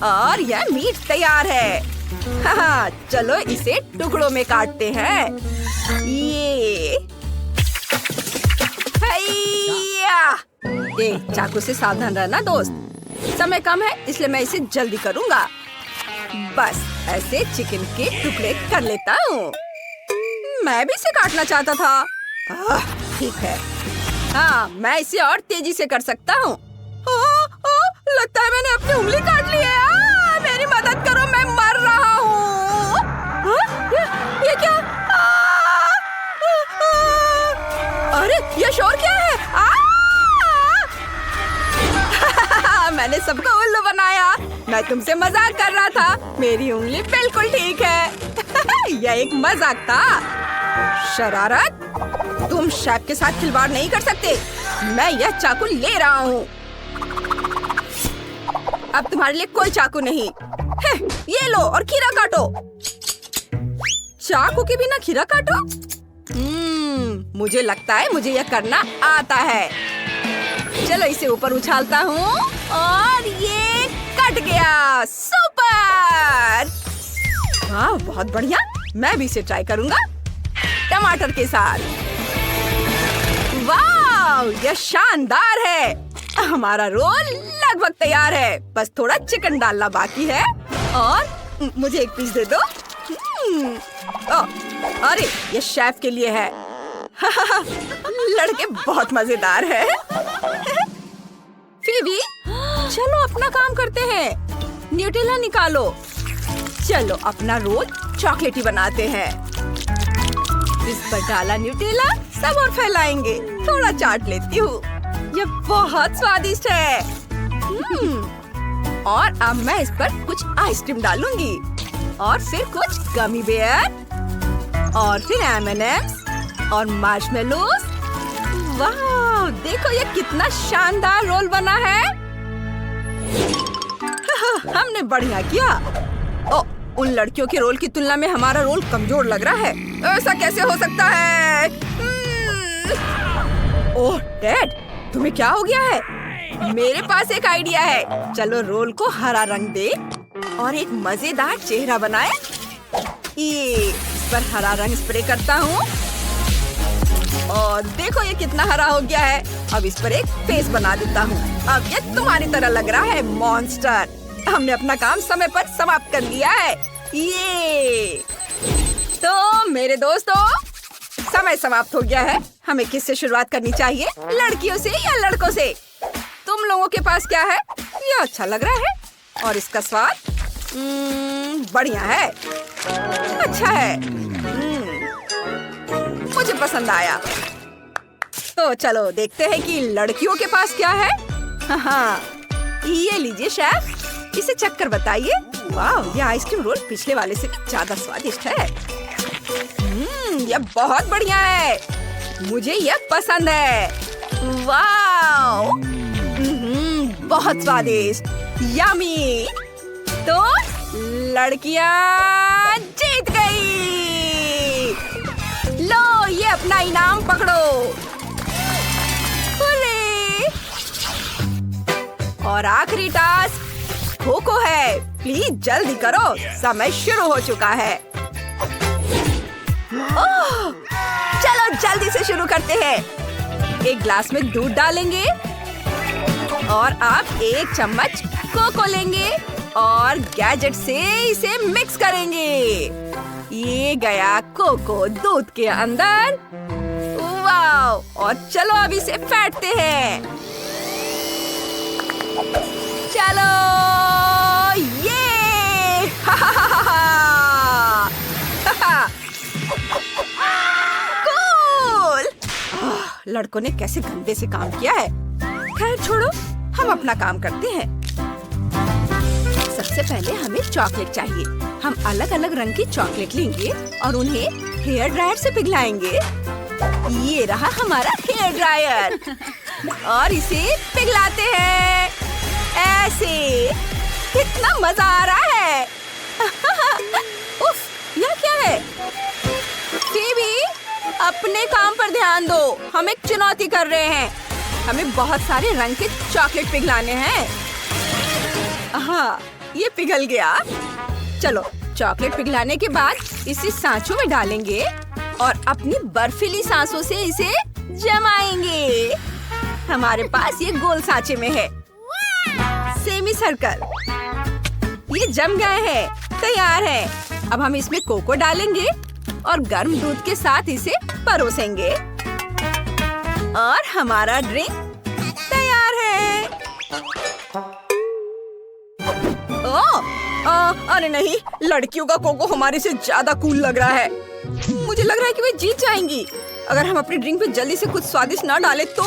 और यह मीट तैयार है। चलो इसे टुकड़ों में काटते हैं। ये चाकू से सावधान रहना दोस्त। समय कम है इसलिए मैं इसे जल्दी करूंगा। बस ऐसे चिकन के टुकड़े कर लेता हूँ। मैं भी इसे काटना चाहता था। ठीक है। हाँ, मैं इसे और तेजी से कर सकता हूँ। लगता है मैंने अपनी उंगली काट ली है। मेरी मदद करो, मैं मर रहा हूँ। ये क्या? अरे ये शोर क्या है? मैंने सबको उल्लू बनाया। मैं तुमसे मजाक कर रहा था। मेरी उंगली बिल्कुल ठीक है। यह एक मजाक था। शरारत, तुम शेफ के साथ खिलवाड़ नहीं कर सकते। मैं यह चाकू ले रहा हूँ। अब तुम्हारे लिए कोई चाकू नहीं है। ये लो और खीरा काटो। चाकू के बिना खीरा काटो? मुझे लगता है मुझे यह करना आता है। चलो इसे ऊपर उछालता हूँ और ये कट गया। सुपर! वाह, बहुत बढ़िया। मैं भी इसे ट्राई करूँगा टमाटर के साथ। वाह, यह शानदार है। हमारा रोल लगभग तैयार है। बस थोड़ा चिकन डालना बाकी है। और मुझे एक पीस दे दो। अरे ये शेफ के लिए है। लड़के बहुत मजेदार है। फीबी, चलो अपना काम करते हैं। न्यूटेला निकालो। चलो अपना रोल चॉकलेटी बनाते हैं। इस पर डाला न्यूटेला, सब और फैलाएंगे। थोड़ा चाट लेती हूँ। ये बहुत स्वादिष्ट है। और अब मैं इस पर कुछ आइसक्रीम डालूंगी और फिर कुछ गमी बेयर और फिर M&M's और मार्शमेलोस। वाह, देखो ये कितना शानदार रोल बना है। हमने बढ़िया किया। ओ, उन लड़कियों के रोल की तुलना में हमारा रोल कमजोर लग रहा है। ऐसा कैसे हो सकता है? ओह डैड, तुम्हें क्या हो गया है? मेरे पास एक आइडिया है। चलो रोल को हरा रंग दे और एक मजेदार चेहरा बनाए। ये इस पर हरा रंग स्प्रे करता हूँ और देखो ये कितना हरा हो गया है। अब इस पर एक फेस बना देता हूँ। अब ये तुम्हारी तरह लग रहा है मॉन्स्टर। हमने अपना काम समय पर समाप्त कर लिया है। ये तो मेरे दोस्तों, समय समाप्त हो गया है। हमें किससे शुरुआत करनी चाहिए, लड़कियों से या लड़कों से? तुम लोगों के पास क्या है? ये अच्छा लग रहा है और इसका स्वाद बढ़िया है, अच्छा है। मुझे पसंद आया। तो चलो देखते हैं कि लड़कियों के पास क्या है। हाँ, ये लीजिए शेफ, इसे चक्कर बताइए। वाह, ये आइसक्रीम रोल पिछले वाले से भी ज्यादा स्वादिष्ट है। ये बहुत बढ़िया है, मुझे ये पसंद है। वाह, बहुत स्वादिष्ट, यम्मी। तो लड़कियां जीत गई। लो, ये अपना इनाम पकड़ो। और आखिरी टास्क कोको है। प्लीज जल्दी करो, समय शुरू हो चुका है। ओह, चलो जल्दी से शुरू करते हैं। एक ग्लास में दूध डालेंगे और आप एक चम्मच कोको लेंगे और गैजेट से इसे मिक्स करेंगे। ये गया कोको दूध के अंदर। वाह, और चलो अब इसे फेंटते हैं। चलो, ये कूल। लड़कों ने कैसे गंदे से काम किया है। खैर छोड़ो, हम अपना काम करते हैं। सबसे पहले हमें चॉकलेट चाहिए। हम अलग अलग रंग की चॉकलेट लेंगे और उन्हें हेयर ड्रायर से पिघलाएंगे। ये रहा हमारा हेयर ड्रायर और इसे पिघलाते हैं ऐसे। कितना मजा आ रहा है। उफ, यह क्या है? फीबी, अपने काम पर ध्यान दो। हम एक चुनौती कर रहे हैं। हमें बहुत सारे रंग के चॉकलेट पिघलाने हैं। हाँ, ये पिघल गया। चलो, चॉकलेट पिघलाने के बाद इसे सांचों में डालेंगे और अपनी बर्फीली सांसों से इसे जमाएंगे। हमारे पास ये गोल सांचे में है। Semi circle. ये जम गए हैं, तैयार है। अब हम इसमें कोको डालेंगे और गर्म दूध के साथ इसे परोसेंगे और हमारा ड्रिंक तैयार है। अरे नहीं, लड़कियों का कोको हमारे से ज्यादा कूल लग रहा है। मुझे लग रहा है कि वे जीत जाएंगी अगर हम अपनी ड्रिंक पे जल्दी से कुछ स्वादिष्ट ना डाले तो।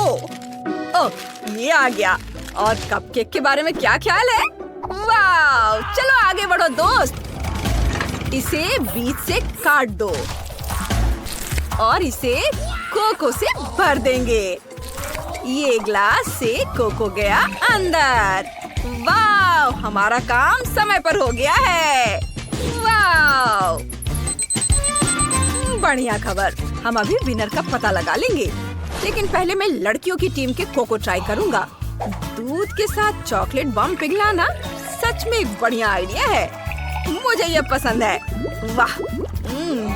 ओह, ये आ गया। और कपकेक के बारे में क्या ख्याल है? वाह, चलो आगे बढ़ो दोस्त। इसे बीच से काट दो और इसे कोको से भर देंगे। ये ग्लास से कोको गया अंदर। वाह, हमारा काम समय पर हो गया है। वाह, बढ़िया खबर। हम अभी विनर का पता लगा लेंगे, लेकिन पहले मैं लड़कियों की टीम के कोको ट्राई करूंगा। दूध के साथ चॉकलेट बम पिघलाना सच में एक बढ़िया आइडिया है। मुझे ये पसंद है। वाह,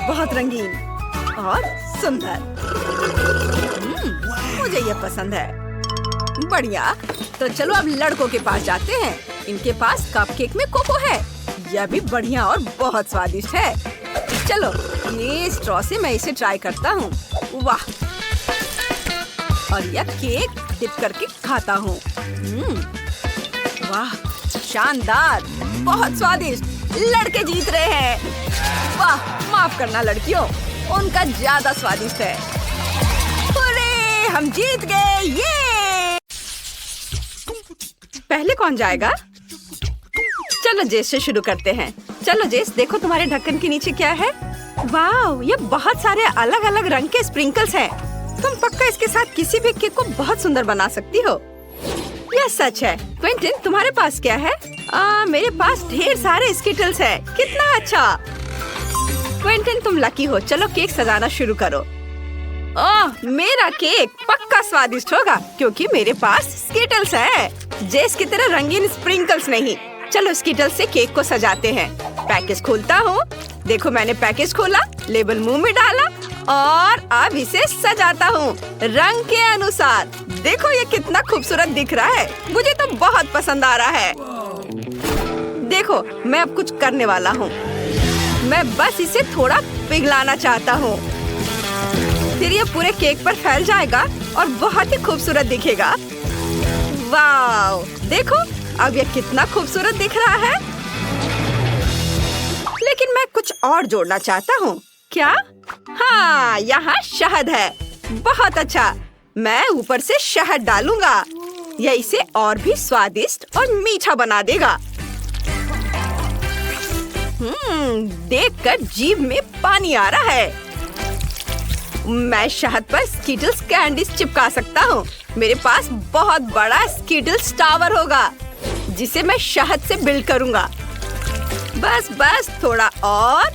बहुत रंगीन और सुंदर। मुझे ये पसंद है। बढ़िया। तो चलो अब लड़कों के पास जाते हैं। इनके पास कपकेक में कोको है। यह भी बढ़िया और बहुत स्वादिष्ट है। चलो, ये स्ट्रॉ से मैं इसे ट्राई करता हूँ। वाह, और यह केक डिप करके खाता हूँ। वाह, शानदार, बहुत स्वादिष्ट। लड़के जीत रहे हैं। वाह, माफ करना लड़कियों, उनका ज्यादा स्वादिष्ट है। अरे, हम जीत गए, ये! पहले कौन जाएगा? चलो जेस से शुरू करते हैं। चलो जेस, देखो तुम्हारे ढक्कन के नीचे क्या है। वाह, ये बहुत सारे अलग अलग रंग के स्प्रिंकल्स हैं। तुम पक्का इसके साथ किसी भी केक को बहुत सुंदर बना सकती हो। यह सच है। क्विंटन, तुम्हारे पास क्या है? मेरे पास ढेर सारे स्किटल्स है। कितना अच्छा। क्विंटन, तुम लकी हो। चलो केक सजाना शुरू करो। ओह, मेरा केक पक्का स्वादिष्ट होगा क्योंकि मेरे पास स्किटल्स है। जेस की तरह रंगीन स्प्रिंकल्स नहीं। चलो स्किटल्स से केक को सजाते हैं। पैकेज खोलता हूँ। देखो, मैंने पैकेज खोला, लेबल मुंह में डाला और अब इसे सजाता हूँ रंग के अनुसार। देखो ये कितना खूबसूरत दिख रहा है। मुझे तो बहुत पसंद आ रहा है। देखो, मैं अब कुछ करने वाला हूँ। मैं बस इसे थोड़ा पिघलाना चाहता हूँ, फिर ये पूरे केक पर फैल जाएगा और बहुत ही खूबसूरत दिखेगा। वाव, देखो अब ये कितना खूबसूरत दिख रहा है। लेकिन मैं कुछ और जोड़ना चाहता हूँ। क्या? हाँ, यहाँ शहद है। बहुत अच्छा, मैं ऊपर से शहद डालूंगा। यह इसे और भी स्वादिष्ट और मीठा बना देगा। देखकर जीभ में पानी आ रहा है। मैं शहद पर स्किटल्स कैंडीज चिपका सकता हूँ। मेरे पास बहुत बड़ा स्किटल्स टावर होगा जिसे मैं शहद से बिल्ड करूँगा। बस थोड़ा और।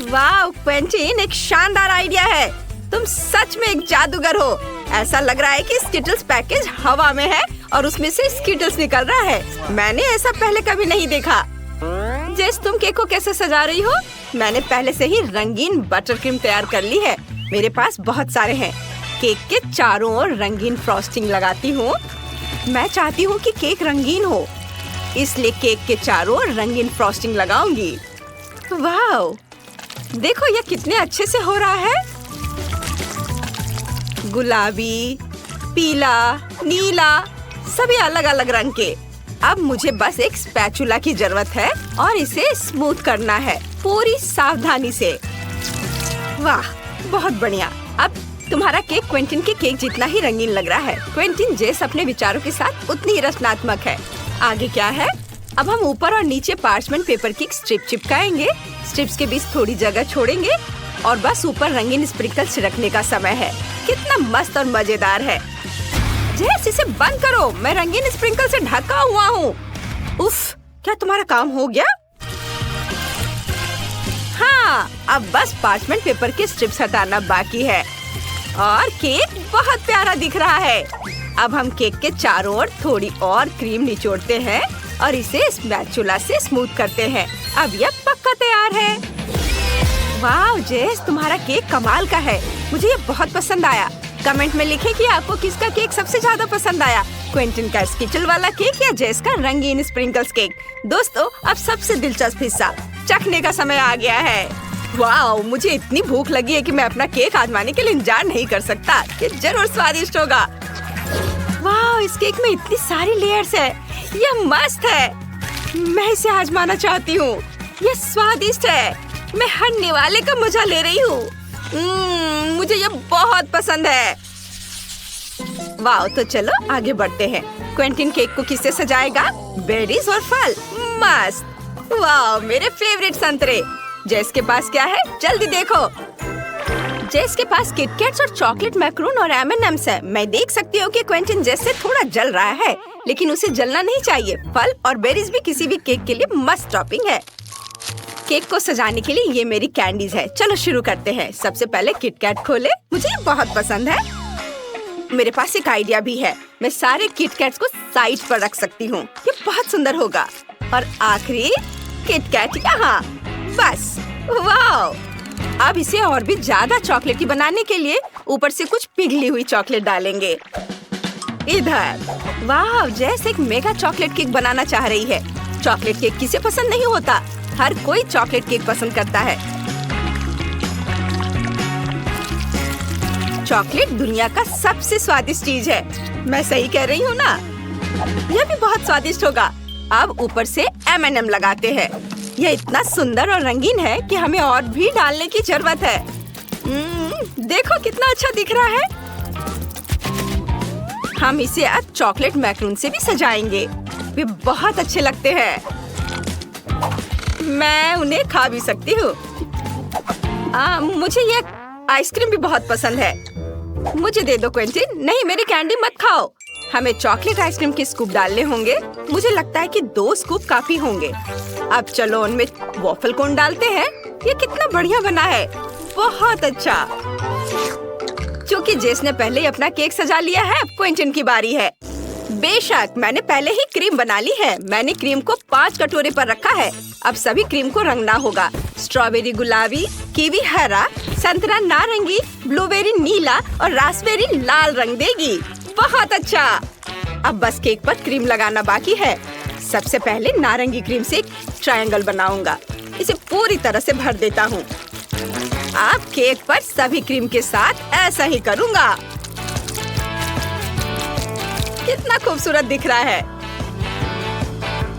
वाह क्विंटन, एक शानदार आइडिया है। तुम सच में एक जादूगर हो। ऐसा लग रहा है कि स्किटल्स पैकेज हवा में है और उसमें से स्किटल्स निकल रहा है। मैंने ऐसा पहले कभी नहीं देखा। जेस, तुम केक को कैसे सजा रही हो? मैंने पहले से ही रंगीन बटर क्रीम तैयार कर ली है। मेरे पास बहुत सारे हैं। केक के चारों ओर रंगीन फ्रॉस्टिंग लगाती हूँ। मैं चाहती हूँ कि केक रंगीन हो, इसलिए केक के चारों ओर रंगीन फ्रॉस्टिंग लगाऊंगी। वाह, देखो ये कितने अच्छे से हो रहा है। गुलाबी, पीला, नीला, सभी अलग अलग रंग के। अब मुझे बस एक स्पैचुला की जरूरत है और इसे स्मूथ करना है पूरी सावधानी से। वाह, बहुत बढ़िया। अब तुम्हारा केक क्विंटन के केक जितना ही रंगीन लग रहा है। क्विंटन, जेस अपने विचारों के साथ उतनी ही रचनात्मक है। आगे क्या है? अब हम ऊपर और नीचे पार्चमेंट पेपर की स्ट्रिप चिपकाएंगे। स्ट्रिप्स के बीच थोड़ी जगह छोड़ेंगे और बस ऊपर रंगीन स्प्रिंकल्स छिड़कने का समय है। कितना मस्त और मजेदार है। जेस, इसे बंद करो। मैं रंगीन स्प्रिंकल से ढका हुआ हूँ। उफ, क्या तुम्हारा काम हो गया? हाँ, अब बस पार्चमेंट पेपर के स्ट्रिप्स हटाना बाकी है और केक बहुत प्यारा दिख रहा है। अब हम केक के चारों ओर थोड़ी और क्रीम निचोड़ते हैं और इसे स्पैचुला से स्मूथ करते हैं। अब यह पक्का तैयार है। वाह जेस, तुम्हारा केक कमाल का है। मुझे ये बहुत पसंद आया। कमेंट में लिखें कि आपको किसका केक सबसे ज्यादा पसंद आया, क्विंटन का स्किटल वाला केक या जेस का रंगीन स्प्रिंकल्स केक। दोस्तों, अब सबसे दिलचस्प हिस्सा, चखने का समय आ गया है। वाह, मुझे इतनी भूख लगी है कि मैं अपना केक आजमाने के लिए इंतजार नहीं कर सकता। ये जरूर स्वादिष्ट होगा। वाह, इस केक में इतनी सारी लेयर्स है। यह मस्त है। मैं इसे आजमाना चाहती हूँ। यह स्वादिष्ट है। मैं हर निवाले का मजा ले रही हूँ। मुझे यह बहुत पसंद है। वाह, तो चलो आगे बढ़ते हैं। क्विंटन केक को किससे सजाएगा? बेरीज और फल। मस्त। वाह, मेरे फेवरेट संतरे। जेस के पास क्या है? जल्दी देखो। जेस के पास किटकैट्स और चॉकलेट मैक्रून और M&M's है। मैं देख सकती हूँ कि क्विंटन जेस से थोड़ा जल रहा है, लेकिन उसे जलना नहीं चाहिए। फल और बेरीज भी किसी भी केक के लिए मस्त टॉपिंग है। केक को सजाने के लिए ये मेरी कैंडीज है। चलो शुरू करते हैं। सबसे पहले किटकैट खोले। मुझे ये बहुत पसंद है। मेरे पास एक आइडिया भी है। मैं सारे किटकैट्स को साइड पर रख सकती हूँ। ये बहुत सुंदर होगा। और आखिरी किटकैट यहाँ। बस। वाह, अब इसे और भी ज्यादा चॉकलेटी बनाने के लिए ऊपर से कुछ पिघली हुई चॉकलेट डालेंगे। इधर। वाह, जैसे एक मेगा चॉकलेट केक बनाना चाह रही है। चॉकलेट केक किसे पसंद नहीं होता? हर कोई चॉकलेट केक पसंद करता है। चॉकलेट दुनिया का सबसे स्वादिष्ट चीज है। मैं सही कह रही हूँ ना? यह भी बहुत स्वादिष्ट होगा। अब ऊपर से M&M लगाते हैं। यह इतना सुंदर और रंगीन है कि हमें और भी डालने की जरूरत है। देखो कितना अच्छा दिख रहा है। हम इसे अब चॉकलेट मैकरून से भी सजाएंगे। वे बहुत अच्छे लगते हैं। मैं उन्हें खा भी सकती हूँ। मुझे ये आइसक्रीम भी बहुत पसंद है। मुझे दे दो क्विंटिन। नहीं, मेरी कैंडी मत खाओ। हमें चॉकलेट आइसक्रीम के स्कूप डालने होंगे। मुझे लगता है कि 2 स्कूप काफी होंगे। अब चलो उनमें वॉफल कोन डालते हैं। ये कितना बढ़िया बना है, बहुत अच्छा। क्योंकि जेस ने पहले ही अपना केक सजा लिया है, अब क्विंटिन की बारी है। बेशक, मैंने पहले ही क्रीम बना ली है। मैंने क्रीम को 5 कटोरे पर रखा है। अब सभी क्रीम को रंगना होगा। स्ट्रॉबेरी गुलाबी, कीवी हरा, संतरा नारंगी, ब्लूबेरी नीला और रास्पबेरी लाल रंग देगी। बहुत अच्छा। अब बस केक पर क्रीम लगाना बाकी है। सबसे पहले नारंगी क्रीम से एक ट्रायंगल बनाऊंगा। इसे पूरी तरह से भर देता हूँ। अब केक पर सभी क्रीम के साथ ऐसा ही करूँगा। कितना खूबसूरत दिख रहा है।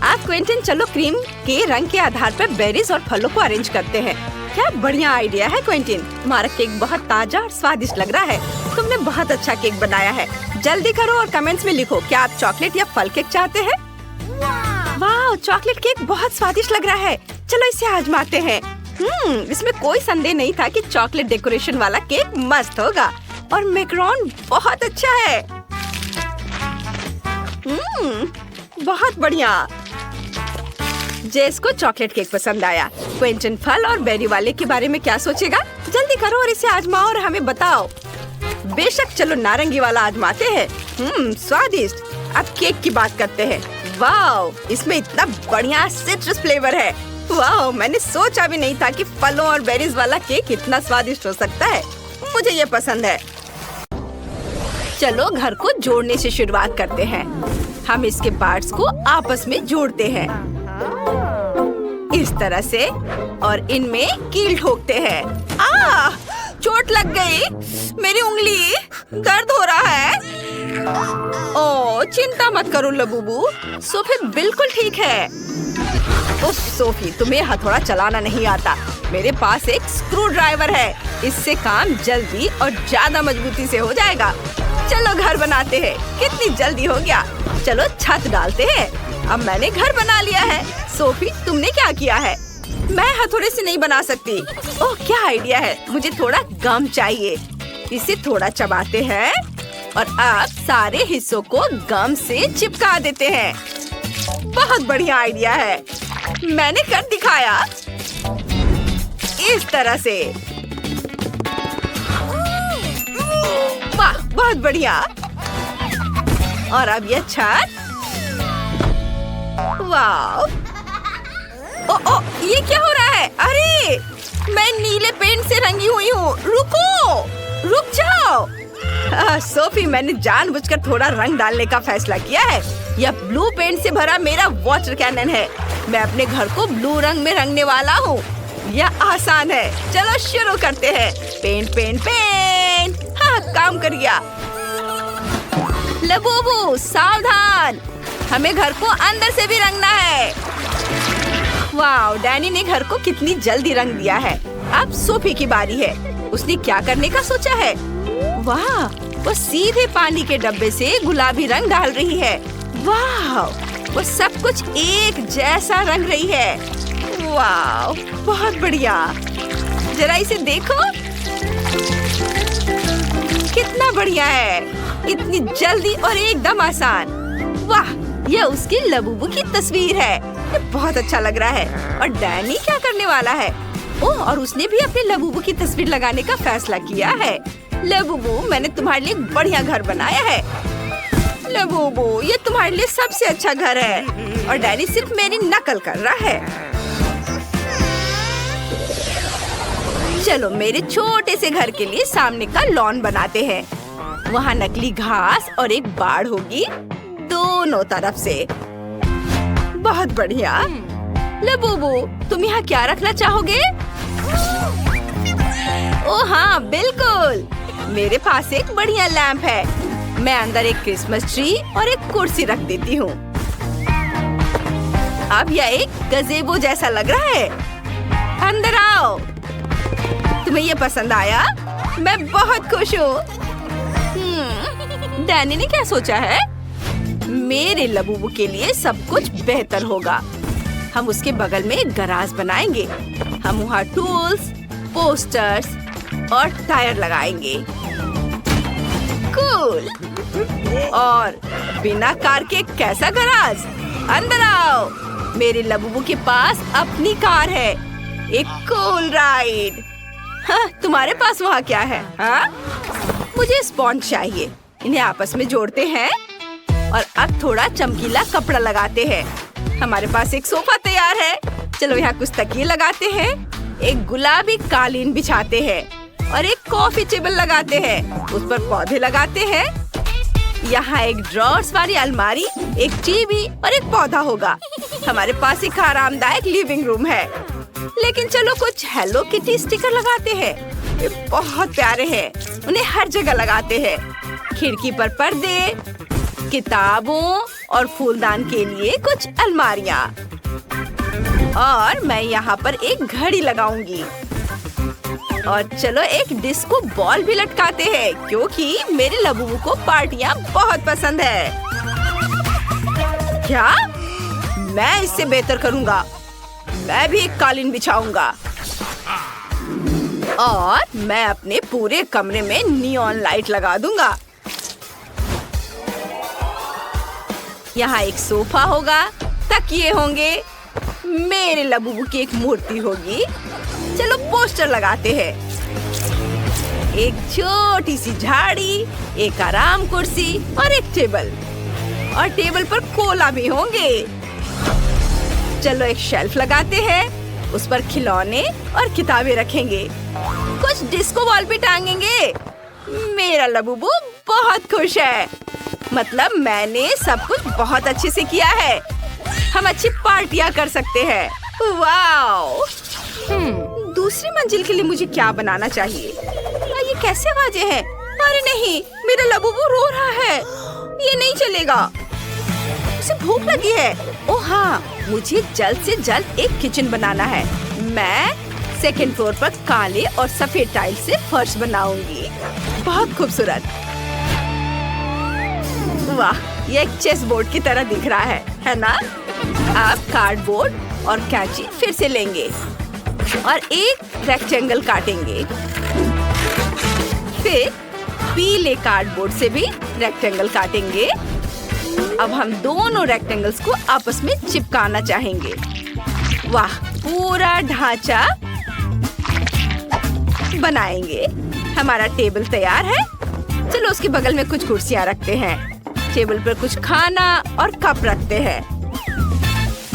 अब क्विंटिन, चलो क्रीम के रंग के आधार पर बेरीज और फलों को अरेंज करते हैं। क्या बढ़िया आइडिया है क्विंटिन। तुम्हारा केक बहुत ताजा और स्वादिष्ट लग रहा है। तुमने बहुत अच्छा केक बनाया है। जल्दी करो और कमेंट्स में लिखो, क्या आप चॉकलेट या फल केक चाहते हैं? वाह, चॉकलेट केक बहुत स्वादिष्ट लग रहा है। चलो इसे आजमाते हैं। इसमें कोई संदेह नहीं था कि चॉकलेट डेकोरेशन वाला केक मस्त होगा। और मैकरोन बहुत अच्छा है। बहुत बढ़िया। जेस को चॉकलेट केक पसंद आया। क्विंटिन फल और बेरी वाले के बारे में क्या सोचेगा? जल्दी करो और इसे आजमाओ और हमें बताओ। बेशक, चलो नारंगी वाला आजमाते हैं। स्वादिष्ट। अब केक की बात करते हैं। वाओ, इसमें इतना बढ़िया सिट्रस फ्लेवर है। वाओ, मैंने सोचा भी नहीं था कि फलों और बेरीज वाला केक इतना स्वादिष्ट हो सकता है। मुझे ये पसंद है। चलो घर को जोड़ने से शुरुआत करते हैं। हम इसके पार्ट्स को आपस में जोड़ते हैं इस तरह से और इनमें कील ठोकते हैं। चोट लग गई। मेरी उंगली दर्द हो रहा है। ओह, चिंता मत करो लबूबू, सोफी बिल्कुल ठीक है। ओह सोफी, तुम्हें हथौड़ा चलाना नहीं आता। मेरे पास एक स्क्रू ड्राइवर है। इससे काम जल्दी और ज्यादा मजबूती से हो जाएगा। चलो घर बनाते हैं। कितनी जल्दी हो गया। चलो छत डालते हैं। अब मैंने घर बना लिया है। सोफी, तुमने क्या किया है? मैं हथौड़े से नहीं बना सकती। ओह, क्या आइडिया है। मुझे थोड़ा गम चाहिए। इसे थोड़ा चबाते हैं और अब सारे हिस्सों को गम से चिपका देते हैं। बहुत बढ़िया आइडिया है। मैंने कर दिखाया। इस तरह से। वाह, बहुत बढ़िया। और अब ये छत। वाह। ओ, ये क्या हो रहा है? अरे, मैं नीले पेंट से रंगी हुई हूँ। रुक जाओ। सोफी, मैंने जानबूझकर थोड़ा रंग डालने का फैसला किया है। यह ब्लू पेंट से भरा मेरा वाटर कैनन है। मैं अपने घर को ब्लू रंग में रंगने वाला हूँ। यह आसान है। चलो शुरू करते हैं। पेंट। हाँ, काम कर गया। लबूबू, सावधान। हमें घर को अंदर से भी रंगना है। वाह, डैनी ने घर को कितनी जल्दी रंग दिया है। अब सोफी की बारी है। उसने क्या करने का सोचा है? वाह, वो सीधे पानी के डब्बे से गुलाबी रंग डाल रही है। वाह, वो सब कुछ एक जैसा रंग रही है। वाह, बहुत बढ़िया। जरा इसे देखो, कितना बढ़िया है। इतनी जल्दी और एकदम आसान। वाह, यह उसकी लबूबू की तस्वीर है। ये बहुत अच्छा लग रहा है। और डैनी क्या करने वाला है? ओह, और उसने भी अपने लबूबू की तस्वीर लगाने का फैसला किया है। लबूबू, मैंने तुम्हारे लिए बढ़िया घर बनाया है। लबूबू, ये तुम्हारे लिए सबसे अच्छा घर है। और डैनी सिर्फ मेरी नकल कर रहा है। चलो मेरे छोटे से घर के लिए सामने का लॉन बनाते हैं। वहाँ नकली घास और एक बाड़ होगी दोनों तरफ से। बहुत बढ़िया। लबूबू, तुम यहाँ क्या रखना चाहोगे? ओह हाँ, बिल्कुल। मेरे पास एक बढ़िया लैंप है। मैं अंदर एक क्रिसमस ट्री और एक कुर्सी रख देती हूँ। अब यह एक गज़ेबो जैसा लग रहा है। अंदर आओ। तुम्हें ये पसंद आया? मैं बहुत खुश हूँ। डैनी ने क्या सोचा है? मेरे लबूबू के लिए सब कुछ बेहतर होगा। हम उसके बगल में एक गराज बनाएंगे। हम वहाँ टूल्स, पोस्टर्स और टायर लगाएंगे। कूल। और बिना कार के कैसा गराज? अंदर आओ। मेरे लबूबू के पास अपनी कार है। एक कूल राइड। हाँ, तुम्हारे पास वहाँ क्या है? हाँ? मुझे स्पॉन्ज चाहिए। इन्हें आपस में जोड़ते हैं और अब थोड़ा चमकीला कपड़ा लगाते हैं। हमारे पास एक सोफा तैयार है। चलो यहाँ कुछ तकिए लगाते हैं, एक गुलाबी कालीन बिछाते हैं और एक कॉफी टेबल लगाते हैं। उस पर पौधे लगाते हैं। यहाँ एक ड्रॉर्स वाली अलमारी, एक टीवी और एक पौधा होगा। हमारे पास एक आरामदायक लिविंग रूम है। लेकिन चलो कुछ हेलो किटी स्टिकर लगाते हैं। ये बहुत प्यारे हैं। उन्हें हर जगह लगाते हैं। खिड़की पर पर्दे, किताबों और फूलदान के लिए कुछ अलमारियाँ। और मैं यहाँ पर एक घड़ी लगाऊंगी। और चलो एक डिस्को बॉल भी लटकाते हैं, क्योंकि मेरे लबूबू को पार्टियाँ बहुत पसंद है। क्या? मैं इससे बेहतर करूँगा। मैं भी एक कालीन बिछाऊंगा और मैं अपने पूरे कमरे में नियॉन लाइट लगा दूंगा। यहाँ एक सोफा होगा, तकिए होंगे, मेरे लबूबू की एक मूर्ति होगी। चलो पोस्टर लगाते हैं। एक छोटी सी झाड़ी, एक आराम कुर्सी और एक टेबल। और टेबल पर कोला भी होंगे। चलो एक शेल्फ लगाते हैं। उस पर खिलौने और किताबें रखेंगे। कुछ डिस्को बॉल भी टांगेंगे। मेरा लबूबू बहुत खुश है। मतलब मैंने सब कुछ बहुत अच्छे से किया है। हम अच्छी पार्टियां कर सकते हैं। वाओ! दूसरी मंजिल के लिए मुझे क्या बनाना चाहिए? ये कैसे आवाजें हैं? अरे नहीं, मेरा लबूबू रो रहा है। ये नहीं चलेगा। उसे भूख लगी है। ओह हाँ, मुझे जल्द से जल्द एक किचन बनाना है। मैं सेकंड फ्लोर पर काले और सफेद टाइल से फर्श बनाऊंगी। बहुत खूबसूरत। वाह, ये एक चेस बोर्ड की तरह दिख रहा है ना? आप कार्डबोर्ड और कैंची फिर से लेंगे और एक रेक्टेंगल काटेंगे। फिर पीले कार्डबोर्ड से भी रेक्टेंगल काटेंगे। अब हम दोनों रेक्टेंगल्स को आपस में चिपकाना चाहेंगे। वाह, पूरा ढांचा बनाएंगे। हमारा टेबल तैयार है। चलो उसके बगल में कुछ कुर्सियां रखते हैं। टेबल पर कुछ खाना और कप रखते हैं।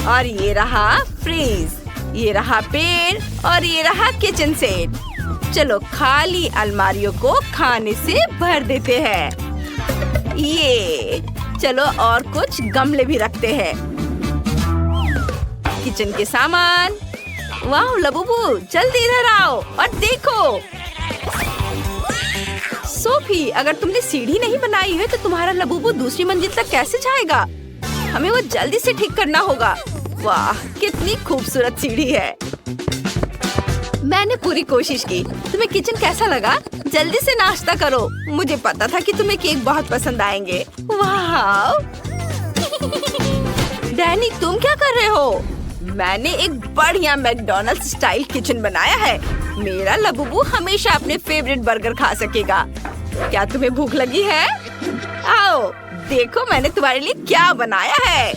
और ये रहा फ्रीज, ये रहा पेड़ और ये रहा किचन सेट। चलो खाली अलमारियों को खाने से भर देते हैं। ये चलो और कुछ गमले भी रखते हैं। किचन के सामान। वाह लबूबू, जल्दी इधर आओ और देखो। सोफी, अगर तुमने सीढ़ी नहीं बनाई है तो तुम्हारा लबूबू दूसरी मंजिल तक कैसे जाएगा? हमें वो जल्दी से ठीक करना होगा। वाह, कितनी खूबसूरत सीढ़ी है। मैंने पूरी कोशिश की। तुम्हें किचन कैसा लगा? जल्दी से नाश्ता करो। मुझे पता था कि तुम्हें केक बहुत पसंद आएंगे। वाह! डैनी, तुम क्या कर रहे हो? मैंने एक बढ़िया मैकडॉनल्ड्स स्टाइल किचन बनाया है। मेरा लबूबू हमेशा अपने फेवरेट बर्गर खा सकेगा। क्या तुम्हें भूख लगी है? आओ, देखो मैंने तुम्हारे लिए क्या बनाया है।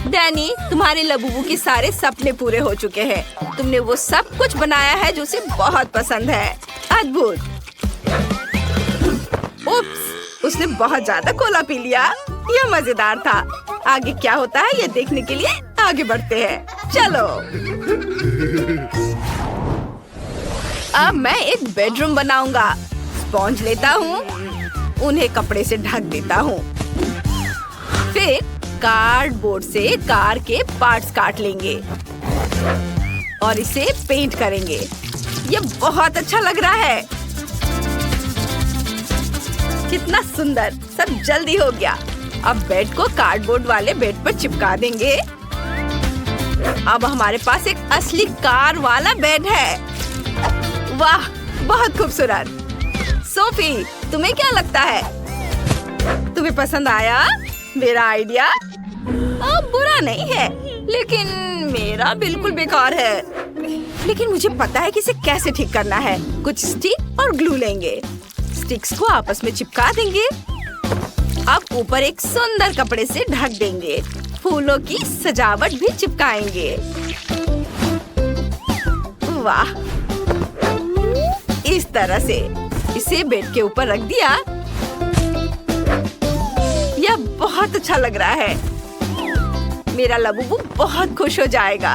डैनी, तुम्हारे लबूबू के सारे सपने पूरे हो चुके हैं। तुमने वो सब कुछ बनाया है जो उसे बहुत पसंद है। अद्भुत। उप्स, उसने बहुत ज्यादा कोला पी लिया। यह मजेदार था। आगे क्या होता है ये देखने के लिए आगे बढ़ते हैं। चलो। अब मैं एक बेडरूम बनाऊंगा। स्पॉन्ज लेता हूँ, उन्हें कपड़े से ढक देता हूँ। फिर कार्डबोर्ड से कार के पार्ट्स काट लेंगे और इसे पेंट करेंगे। ये बहुत अच्छा लग रहा है। कितना सुंदर, सब जल्दी हो गया। अब बेड को कार्डबोर्ड वाले बेड पर चिपका देंगे। अब हमारे पास एक असली कार वाला बेड है। वाह, बहुत खूबसूरत। सोफी, तुम्हें क्या लगता है? तुम्हें पसंद आया मेरा आइडिया? बुरा नहीं है, लेकिन मेरा बिल्कुल बेकार है। लेकिन मुझे पता है कि इसे कैसे ठीक करना है। कुछ स्टिक और ग्लू लेंगे, स्टिक्स को आपस में चिपका देंगे। अब ऊपर एक सुंदर कपड़े से ढक देंगे। फूलों की सजावट भी चिपकाएंगे। वाह, इस तरह से इसे बेड के ऊपर रख दिया। यह बहुत अच्छा लग रहा है। मेरा लबूबू बहुत खुश हो जाएगा।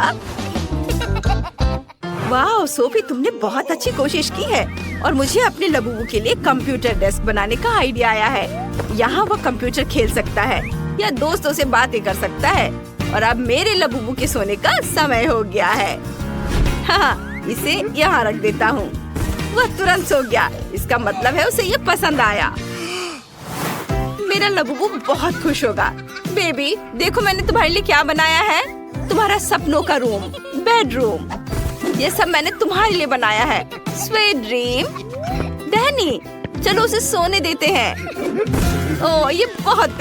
वाह सोफी, तुमने बहुत अच्छी कोशिश की है। और मुझे अपने लबूबू के लिए कंप्यूटर डेस्क बनाने का आइडिया आया है। यहाँ वो कंप्यूटर खेल सकता है या दोस्तों से बातें कर सकता है। और अब मेरे लबूबू के सोने का समय हो गया है। हाँ, इसे यहाँ रख देता हूँ। वह तुरंत सो गया। इसका मतलब है उसे ये पसंद आया। मेरा लबूबू बहुत खुश होगा। बेबी, देखो मैंने तुम्हारे लिए क्या बनाया है। तुम्हारा सपनों का रूम, बेडरूम। ये सब मैंने तुम्हारे लिए बनाया है। Sweet dream. डैनी, चलो उसे सोने देते हैं। ओह, ये बहुत